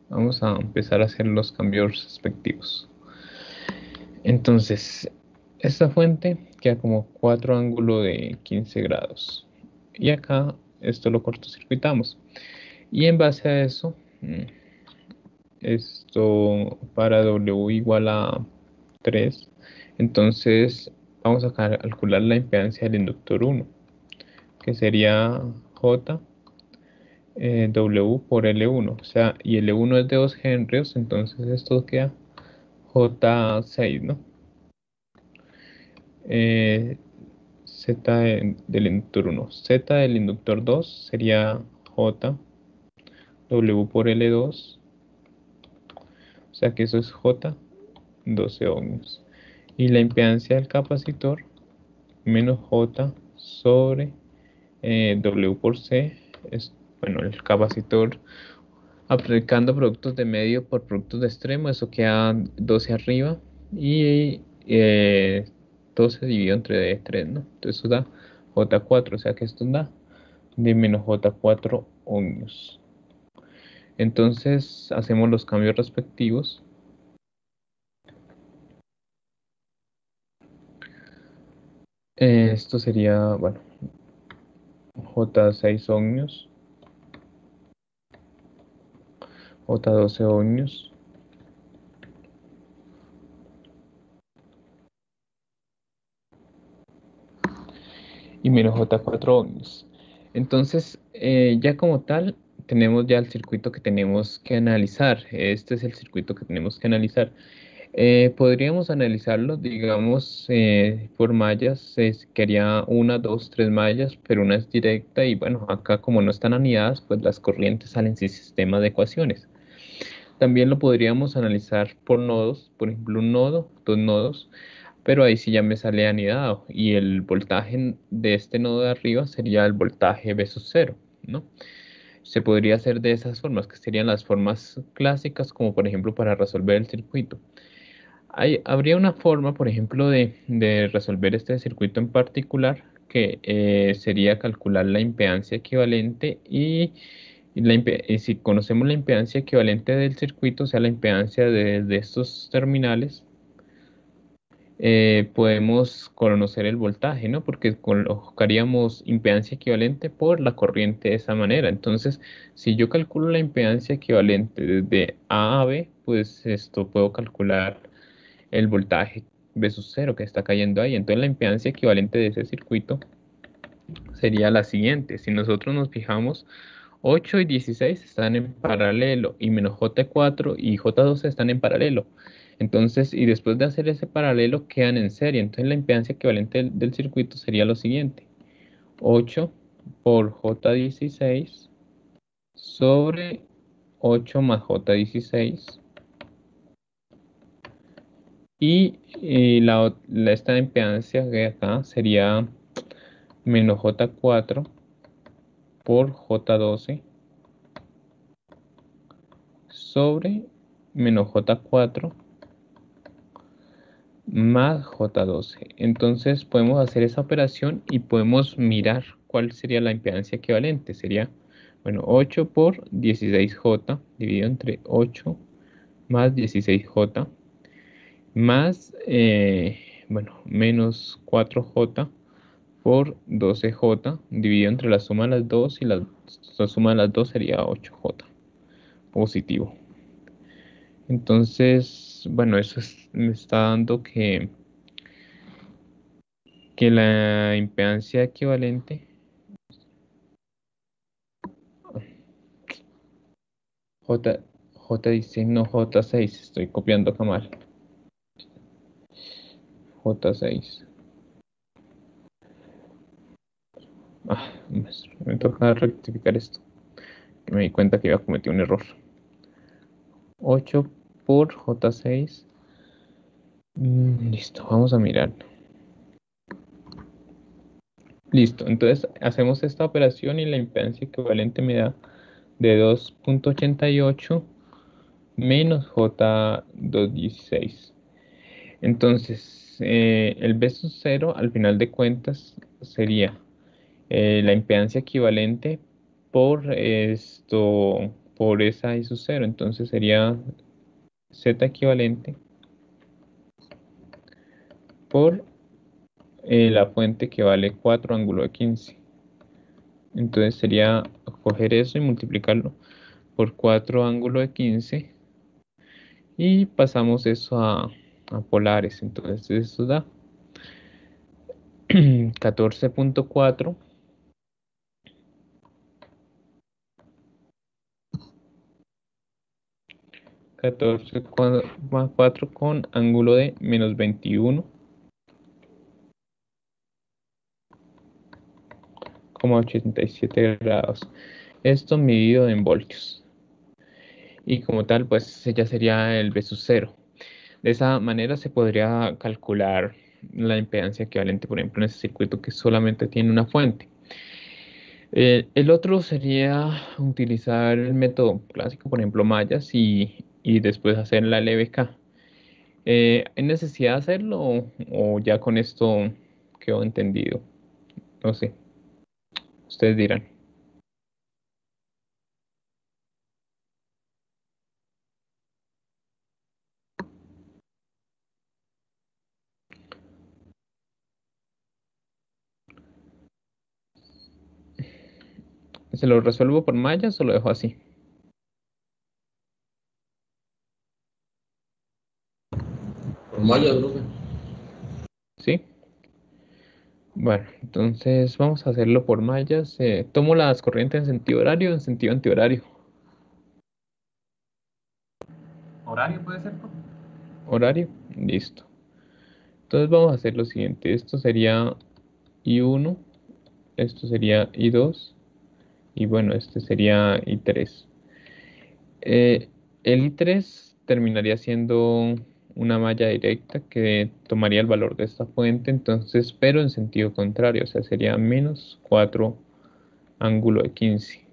Vamos a empezar a hacer los cambios respectivos. Entonces, esta fuente queda como 4 ángulos de 15 grados. Y acá esto lo cortocircuitamos. Y en base a eso, esto para W igual a 3. Entonces vamos a calcular la impedancia del inductor 1, que sería J W por L1. O sea, y L1 es de 2 henrios, entonces esto queda J6, ¿no? Z del inductor 1. Z del inductor 2 sería J W por L2. O sea que eso es J 12 ohmios. Y la impedancia del capacitor menos J sobre W por C es, bueno, el capacitor aplicando productos de medio por productos de extremo, eso queda 12 arriba y 12 dividido entre 3, ¿no? Entonces eso da J4, o sea que esto da de menos J4 ohmios. Entonces hacemos los cambios respectivos. Esto sería, bueno, J6 ohmios, J12 ohmios y menos J4 ohmios. Entonces, ya como tal, tenemos ya el circuito que tenemos que analizar. Este es el circuito que tenemos que analizar. Podríamos analizarlo, digamos, por mallas, que haría una, dos, tres mallas, pero una es directa y bueno, acá como no están anidadas, pues las corrientes salen sin sistema de ecuaciones. También lo podríamos analizar por nodos, por ejemplo, un nodo, dos nodos, pero ahí sí ya me sale anidado y el voltaje de este nodo de arriba sería el voltaje V sub 0, ¿no? Se podría hacer de esas formas, que serían las formas clásicas, como por ejemplo para resolver el circuito. Habría una forma, por ejemplo, de resolver este circuito en particular, que sería calcular la impedancia equivalente y si conocemos la impedancia equivalente del circuito, o sea, la impedancia de estos terminales, podemos conocer el voltaje, ¿no? Porque colocaríamos impedancia equivalente por la corriente de esa manera. Entonces, si yo calculo la impedancia equivalente desde A a B, pues esto puedo calcular el voltaje V sub 0 que está cayendo ahí. Entonces, la impedancia equivalente de ese circuito sería la siguiente. Si nosotros nos fijamos, 8 y 16 están en paralelo y menos J4 y J12 están en paralelo. Entonces, y después de hacer ese paralelo quedan en serie. Entonces la impedancia equivalente del circuito sería lo siguiente. 8 por J16 sobre 8 más J16. Y esta impedancia que acá sería menos J4 por J12 sobre menos J4 más J12. Entonces podemos hacer esa operación y podemos mirar cuál sería la impedancia equivalente. Sería, bueno, 8 por 16J dividido entre 8 más 16J más, bueno, menos 4J por 12J dividido entre la suma de las dos y la suma de las dos sería 8J positivo. Entonces, bueno, me está dando que la impedancia equivalente J, J16, no J6, estoy copiando acá mal. J6. Me toca rectificar esto. Me di cuenta que iba a cometer un error. 8 por J6. Listo, vamos a mirar. Listo, entonces hacemos esta operación y la impedancia equivalente me da de 2.88 menos J216. Entonces, el B sub 0 al final de cuentas sería la impedancia equivalente por esa I sub 0. Entonces sería Z equivalente por la fuente que vale 4 ángulo de 15. Entonces sería coger eso y multiplicarlo por 4 ángulo de 15 y pasamos eso a polares. Entonces eso da 14.4 14,4 con ángulo de menos 21,87 grados. Esto medido en voltios. Y como tal, pues ya sería el B sub 0. De esa manera se podría calcular la impedancia equivalente, por ejemplo, en ese circuito que solamente tiene una fuente. El otro sería utilizar el método clásico, por ejemplo, mallas y después hacer la LBK. ¿Hay necesidad de hacerlo o ya con esto quedó entendido? No sé, ustedes dirán. ¿Se lo resuelvo por mallas o lo dejo así? Por malla, profe. ¿Sí? Bueno, entonces vamos a hacerlo por mallas. Tomo las corrientes en sentido horario o en sentido antihorario. ¿Horario puede ser, profe? Horario, listo. Entonces vamos a hacer lo siguiente. Esto sería I1, esto sería I2 y bueno, este sería I3. El I3 terminaría siendo una malla directa que tomaría el valor de esta fuente, entonces, pero en sentido contrario, o sea, sería menos 4 ángulo de 15.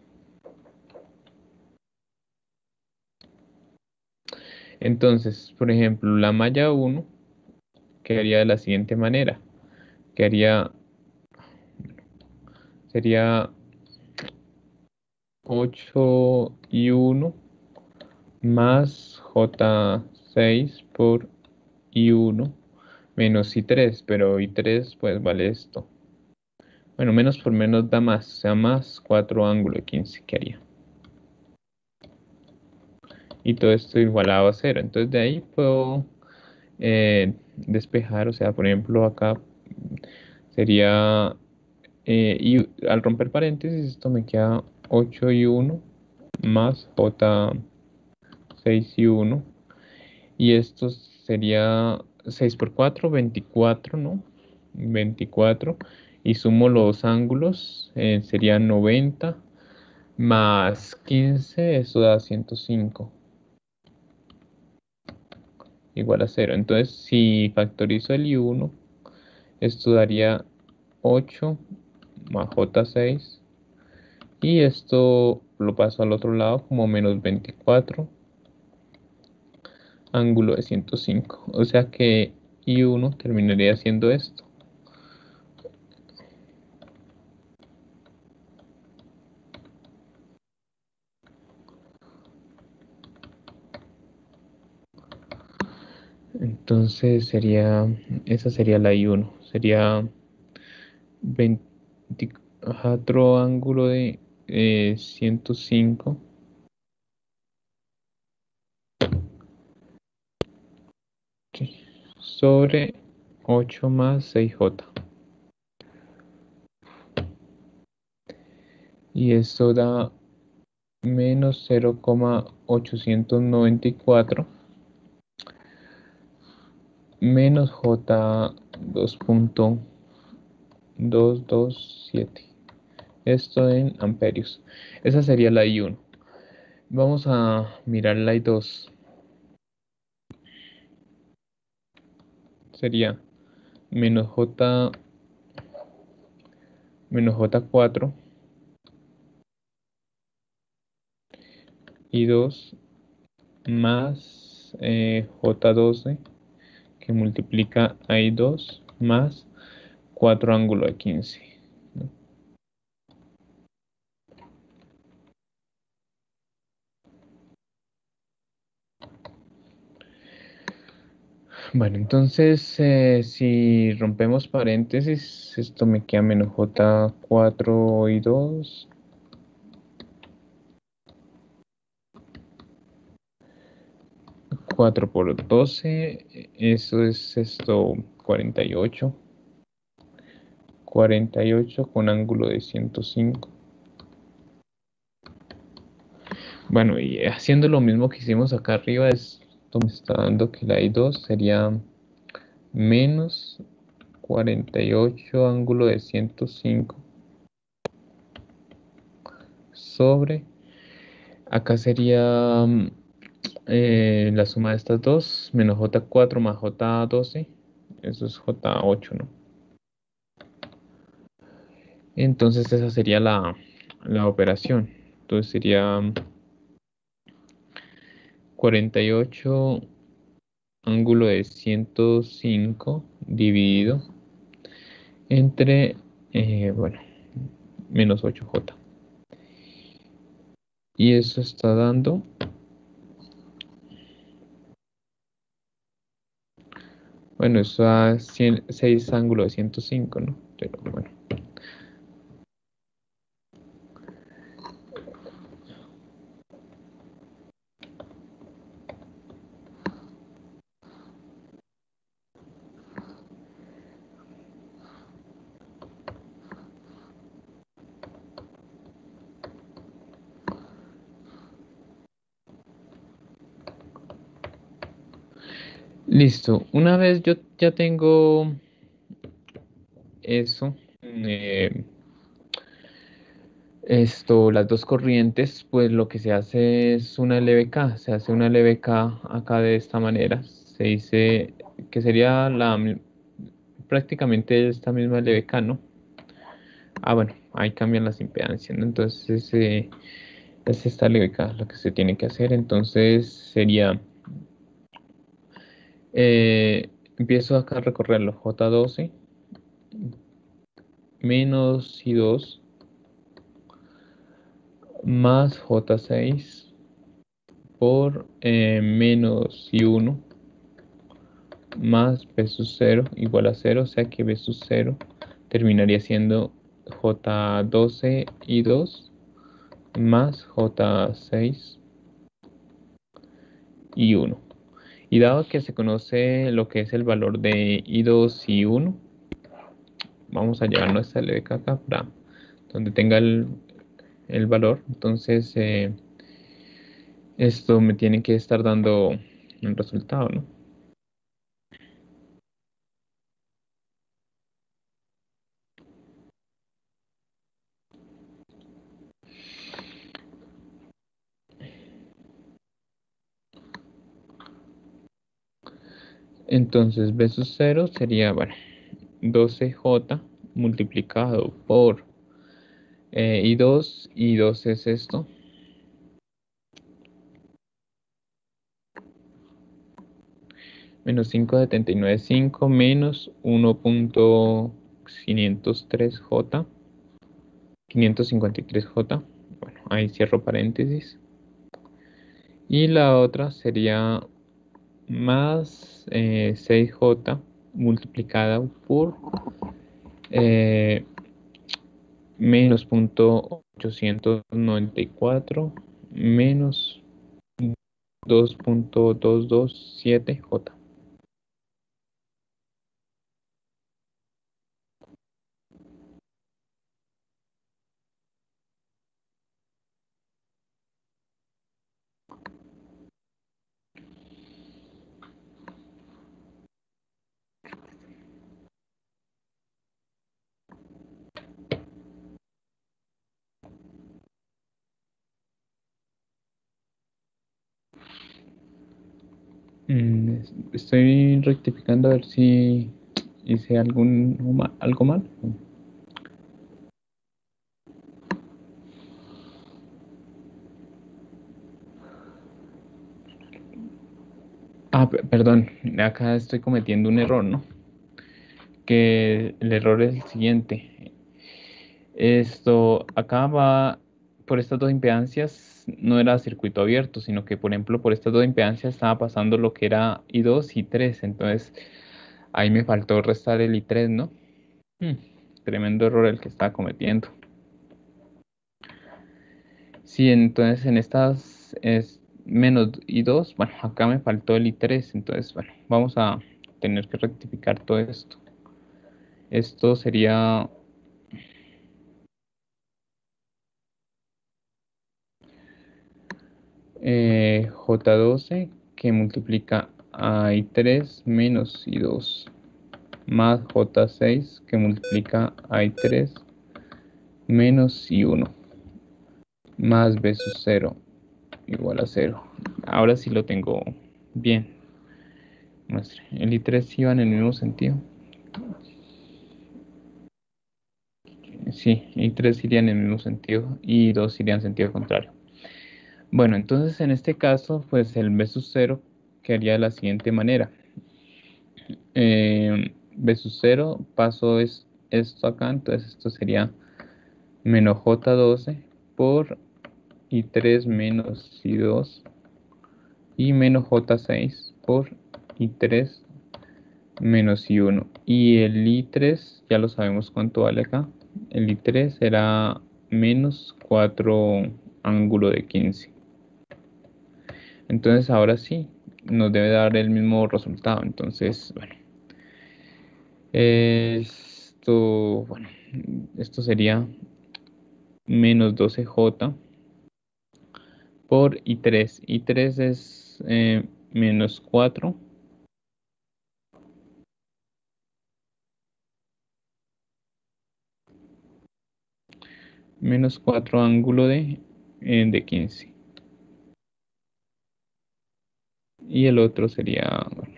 Entonces, por ejemplo, la malla 1 quedaría de la siguiente manera. Quedaría, sería 8I1 más J6 por I1 menos I3, pero I3 pues vale esto. Bueno, menos por menos da más, o sea, más 4 ángulo de 15 que haría. Y todo esto igualado a 0. Entonces de ahí puedo despejar, o sea, por ejemplo, acá sería, y al romper paréntesis, esto me queda 8I1 más J6I1. Y esto sería 6 por 4, 24, ¿no? 24. y sumo los ángulos, sería 90 más 15, eso da 105, igual a 0. Entonces, si factorizo el I1, esto daría 8 más J6, y esto lo paso al otro lado como menos 24, ángulo de 105. O sea que I1 terminaría siendo esto. Entonces esa sería la I1, sería 24 ángulo de 105 sobre 8 más 6J. Y esto da menos 0,894 menos J 2.227. Esto en amperios. Esa sería la I1. Vamos a mirar la I2. Sería menos J4 I2 más J12 que multiplica a I2 más 4 ángulo de 15. Bueno, entonces si rompemos paréntesis, esto me queda menos J4 I2 4 por 12, eso es esto 48. 48 con ángulo de 105. Bueno, y haciendo lo mismo que hicimos acá arriba, esto me está dando que la I2 sería menos 48 ángulo de 105 sobre, acá sería la suma de estas dos, menos J4 más J12, eso es J8, ¿no? Entonces esa sería la operación. Entonces sería 48 ángulo de 105 dividido entre, bueno, menos 8J. Y eso está dando, bueno, eso da 6 ángulo de 105, ¿no? Pero bueno. Listo, una vez yo ya tengo eso, las dos corrientes, pues lo que se hace es una LBK, se hace una LBK acá de esta manera, se dice que sería prácticamente esta misma LBK, ¿no? Ah, bueno, ahí cambian las impedancias, ¿no? Entonces es esta LBK lo que se tiene que hacer, entonces sería, empiezo acá a recorrerlo, J12 menos I2 más J6 por menos I1 más B sub 0 igual a 0, o sea que B sub 0 terminaría siendo J12 I2 más J6 I1. Y dado que se conoce lo que es el valor de I2 y I1, vamos a llevar nuestra LDK acá para donde tenga el valor. Entonces esto me tiene que estar dando un resultado, ¿no? Entonces B sub 0 sería, bueno, 12J multiplicado por I2, I2 es esto, menos 5,795 menos 1,553J, 553J, bueno, ahí cierro paréntesis. Y la otra sería más 6J multiplicada por menos 0,894 menos 2,227J. Estoy rectificando a ver si hice algo mal. Perdón, acá estoy cometiendo un error, ¿no? Que el error es el siguiente. Acá va, por estas dos impedancias, no era circuito abierto, sino que, por ejemplo, por estas dos impedancias estaba pasando lo que era I2 y I3. Entonces, ahí me faltó restar el I3, ¿no? Hmm, Tremendo error el que estaba cometiendo. Sí, entonces en estas es menos I2. Bueno, acá me faltó el I3. Entonces, bueno, vamos a tener que rectificar todo esto. Esto sería J12 que multiplica a I3 menos I2 más J6 que multiplica a I3 menos I1 más B sub 0 igual a 0. Ahora sí lo tengo bien. Muestre. El I3 iba en el mismo sentido. Sí, I3 iría en el mismo sentido y I2 iría en sentido contrario. Bueno, entonces en este caso, pues el B sub 0 quedaría de la siguiente manera. B sub 0 paso esto acá, entonces esto sería menos J12 por I3 menos I2 y menos J6 por I3 menos I1. Y el I3 ya lo sabemos cuánto vale acá. El I3 será menos 4 ángulo de 15. Entonces ahora sí nos debe dar el mismo resultado. Entonces, bueno, bueno, esto sería menos 12J por I3. I3 es menos 4 menos 4 ángulo de 15. Y el otro sería, bueno,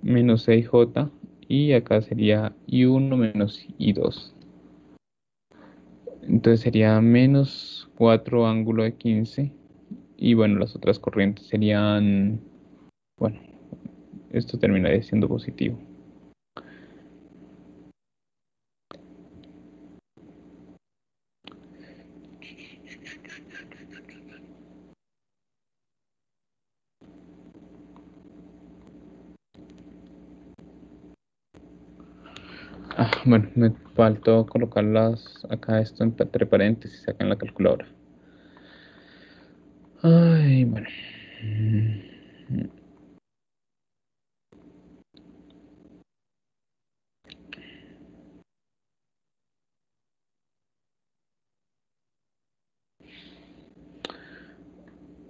menos 6J y acá sería I1 menos I2. Entonces sería menos 4 ángulo de 15 y bueno, las otras corrientes serían, bueno, esto terminaría siendo positivo. Bueno, me faltó colocarlas acá esto entre paréntesis acá en la calculadora. Ay, bueno.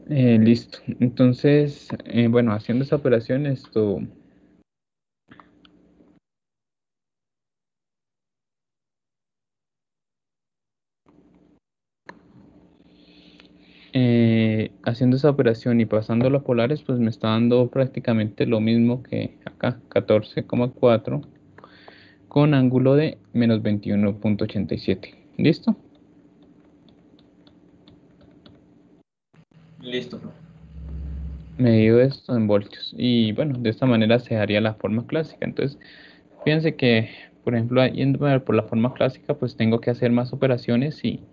Listo. Entonces, bueno, haciendo esa operación, haciendo esa operación y pasando los polares, pues me está dando prácticamente lo mismo que acá, 14,4 con ángulo de menos 21,87. ¿Listo? Listo, profe. Medido esto en voltios. Y bueno, de esta manera se haría la forma clásica. Entonces, fíjense que, por ejemplo, yéndome por la forma clásica, pues tengo que hacer más operaciones y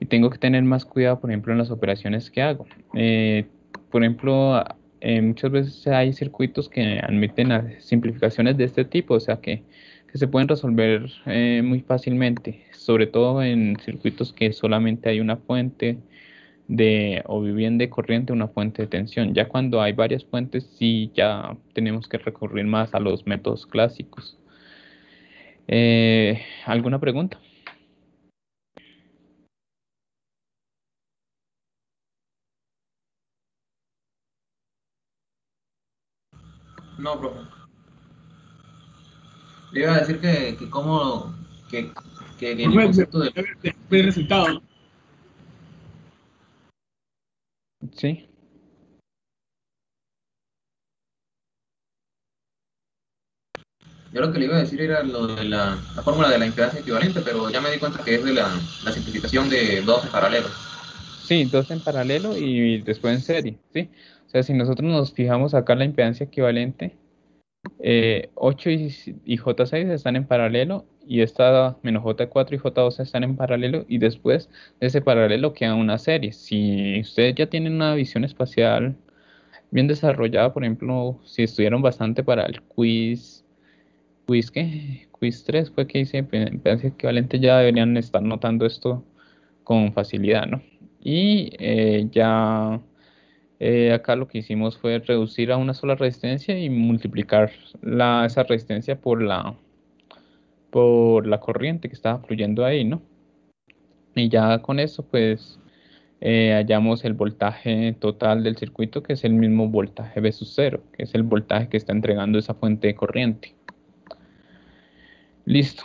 tengo que tener más cuidado, por ejemplo, en las operaciones que hago. Por ejemplo, muchas veces hay circuitos que admiten simplificaciones de este tipo, o sea que se pueden resolver muy fácilmente, sobre todo en circuitos que solamente hay una fuente o bien de corriente, una fuente de tensión. Ya cuando hay varias fuentes, sí ya tenemos que recurrir más a los métodos clásicos. ¿Alguna pregunta? No, profe. Le iba a decir que cómo, que el Profe, concepto de... ver el resultado. Sí. Yo lo que le iba a decir era lo de la fórmula de la impedancia equivalente, pero ya me di cuenta que es de la simplificación de dos en paralelo. Sí, dos en paralelo y después en serie, ¿sí? O sea, si nosotros nos fijamos acá la impedancia equivalente, 8 y J6 están en paralelo y esta menos J4 y J12 están en paralelo y después de ese paralelo queda una serie. Si ustedes ya tienen una visión espacial bien desarrollada, por ejemplo, si estudiaron bastante para el quiz ¿qué? Quiz 3 fue que hice impedancia equivalente, ya deberían estar notando esto con facilidad, ¿no? Y ya acá lo que hicimos fue reducir a una sola resistencia y multiplicar esa resistencia por la corriente que estaba fluyendo ahí, ¿no? Y ya con eso, pues, hallamos el voltaje total del circuito, que es el mismo voltaje V sub 0, que es el voltaje que está entregando esa fuente de corriente. Listo.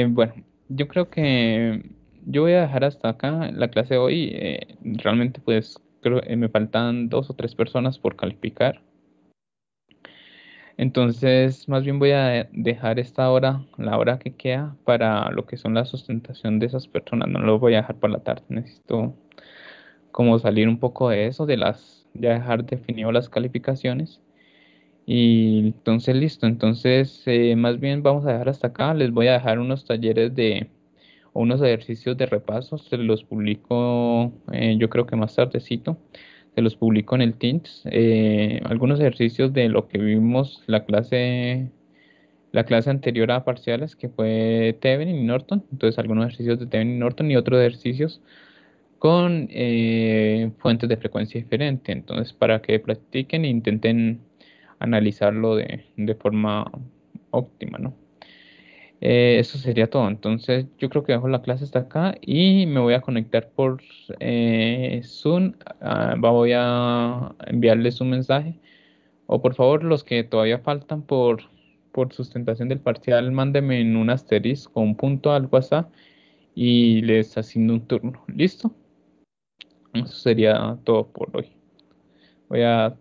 Bueno, yo creo que yo voy a dejar hasta acá la clase de hoy. Realmente, pues, creo que me faltan 2 o 3 personas por calificar. Entonces, más bien voy a dejar esta hora, la hora que queda, para lo que son la sustentación de esas personas. No lo voy a dejar para la tarde. Necesito como salir un poco de eso, ya dejar definido las calificaciones. Y entonces, listo. Entonces, más bien vamos a dejar hasta acá. Les voy a dejar unos talleres o unos ejercicios de repaso. Se los publico, yo creo que más tardecito. Se los publico en el Teams. Algunos ejercicios de lo que vimos la clase anterior a parciales, que fue Thevenin y Norton. Entonces, algunos ejercicios de Thevenin y Norton y otros ejercicios con fuentes de frecuencia diferente. Entonces, para que practiquen e intenten analizarlo de forma óptima, ¿no? Eso sería todo. Entonces, yo creo que dejo la clase hasta acá y me voy a conectar por Zoom. Voy a enviarles un mensaje. O por favor, los que todavía faltan por sustentación del parcial, mándenme en un asterisco, un punto al WhatsApp y les asigno un turno. ¿Listo? Eso sería todo por hoy. Voy a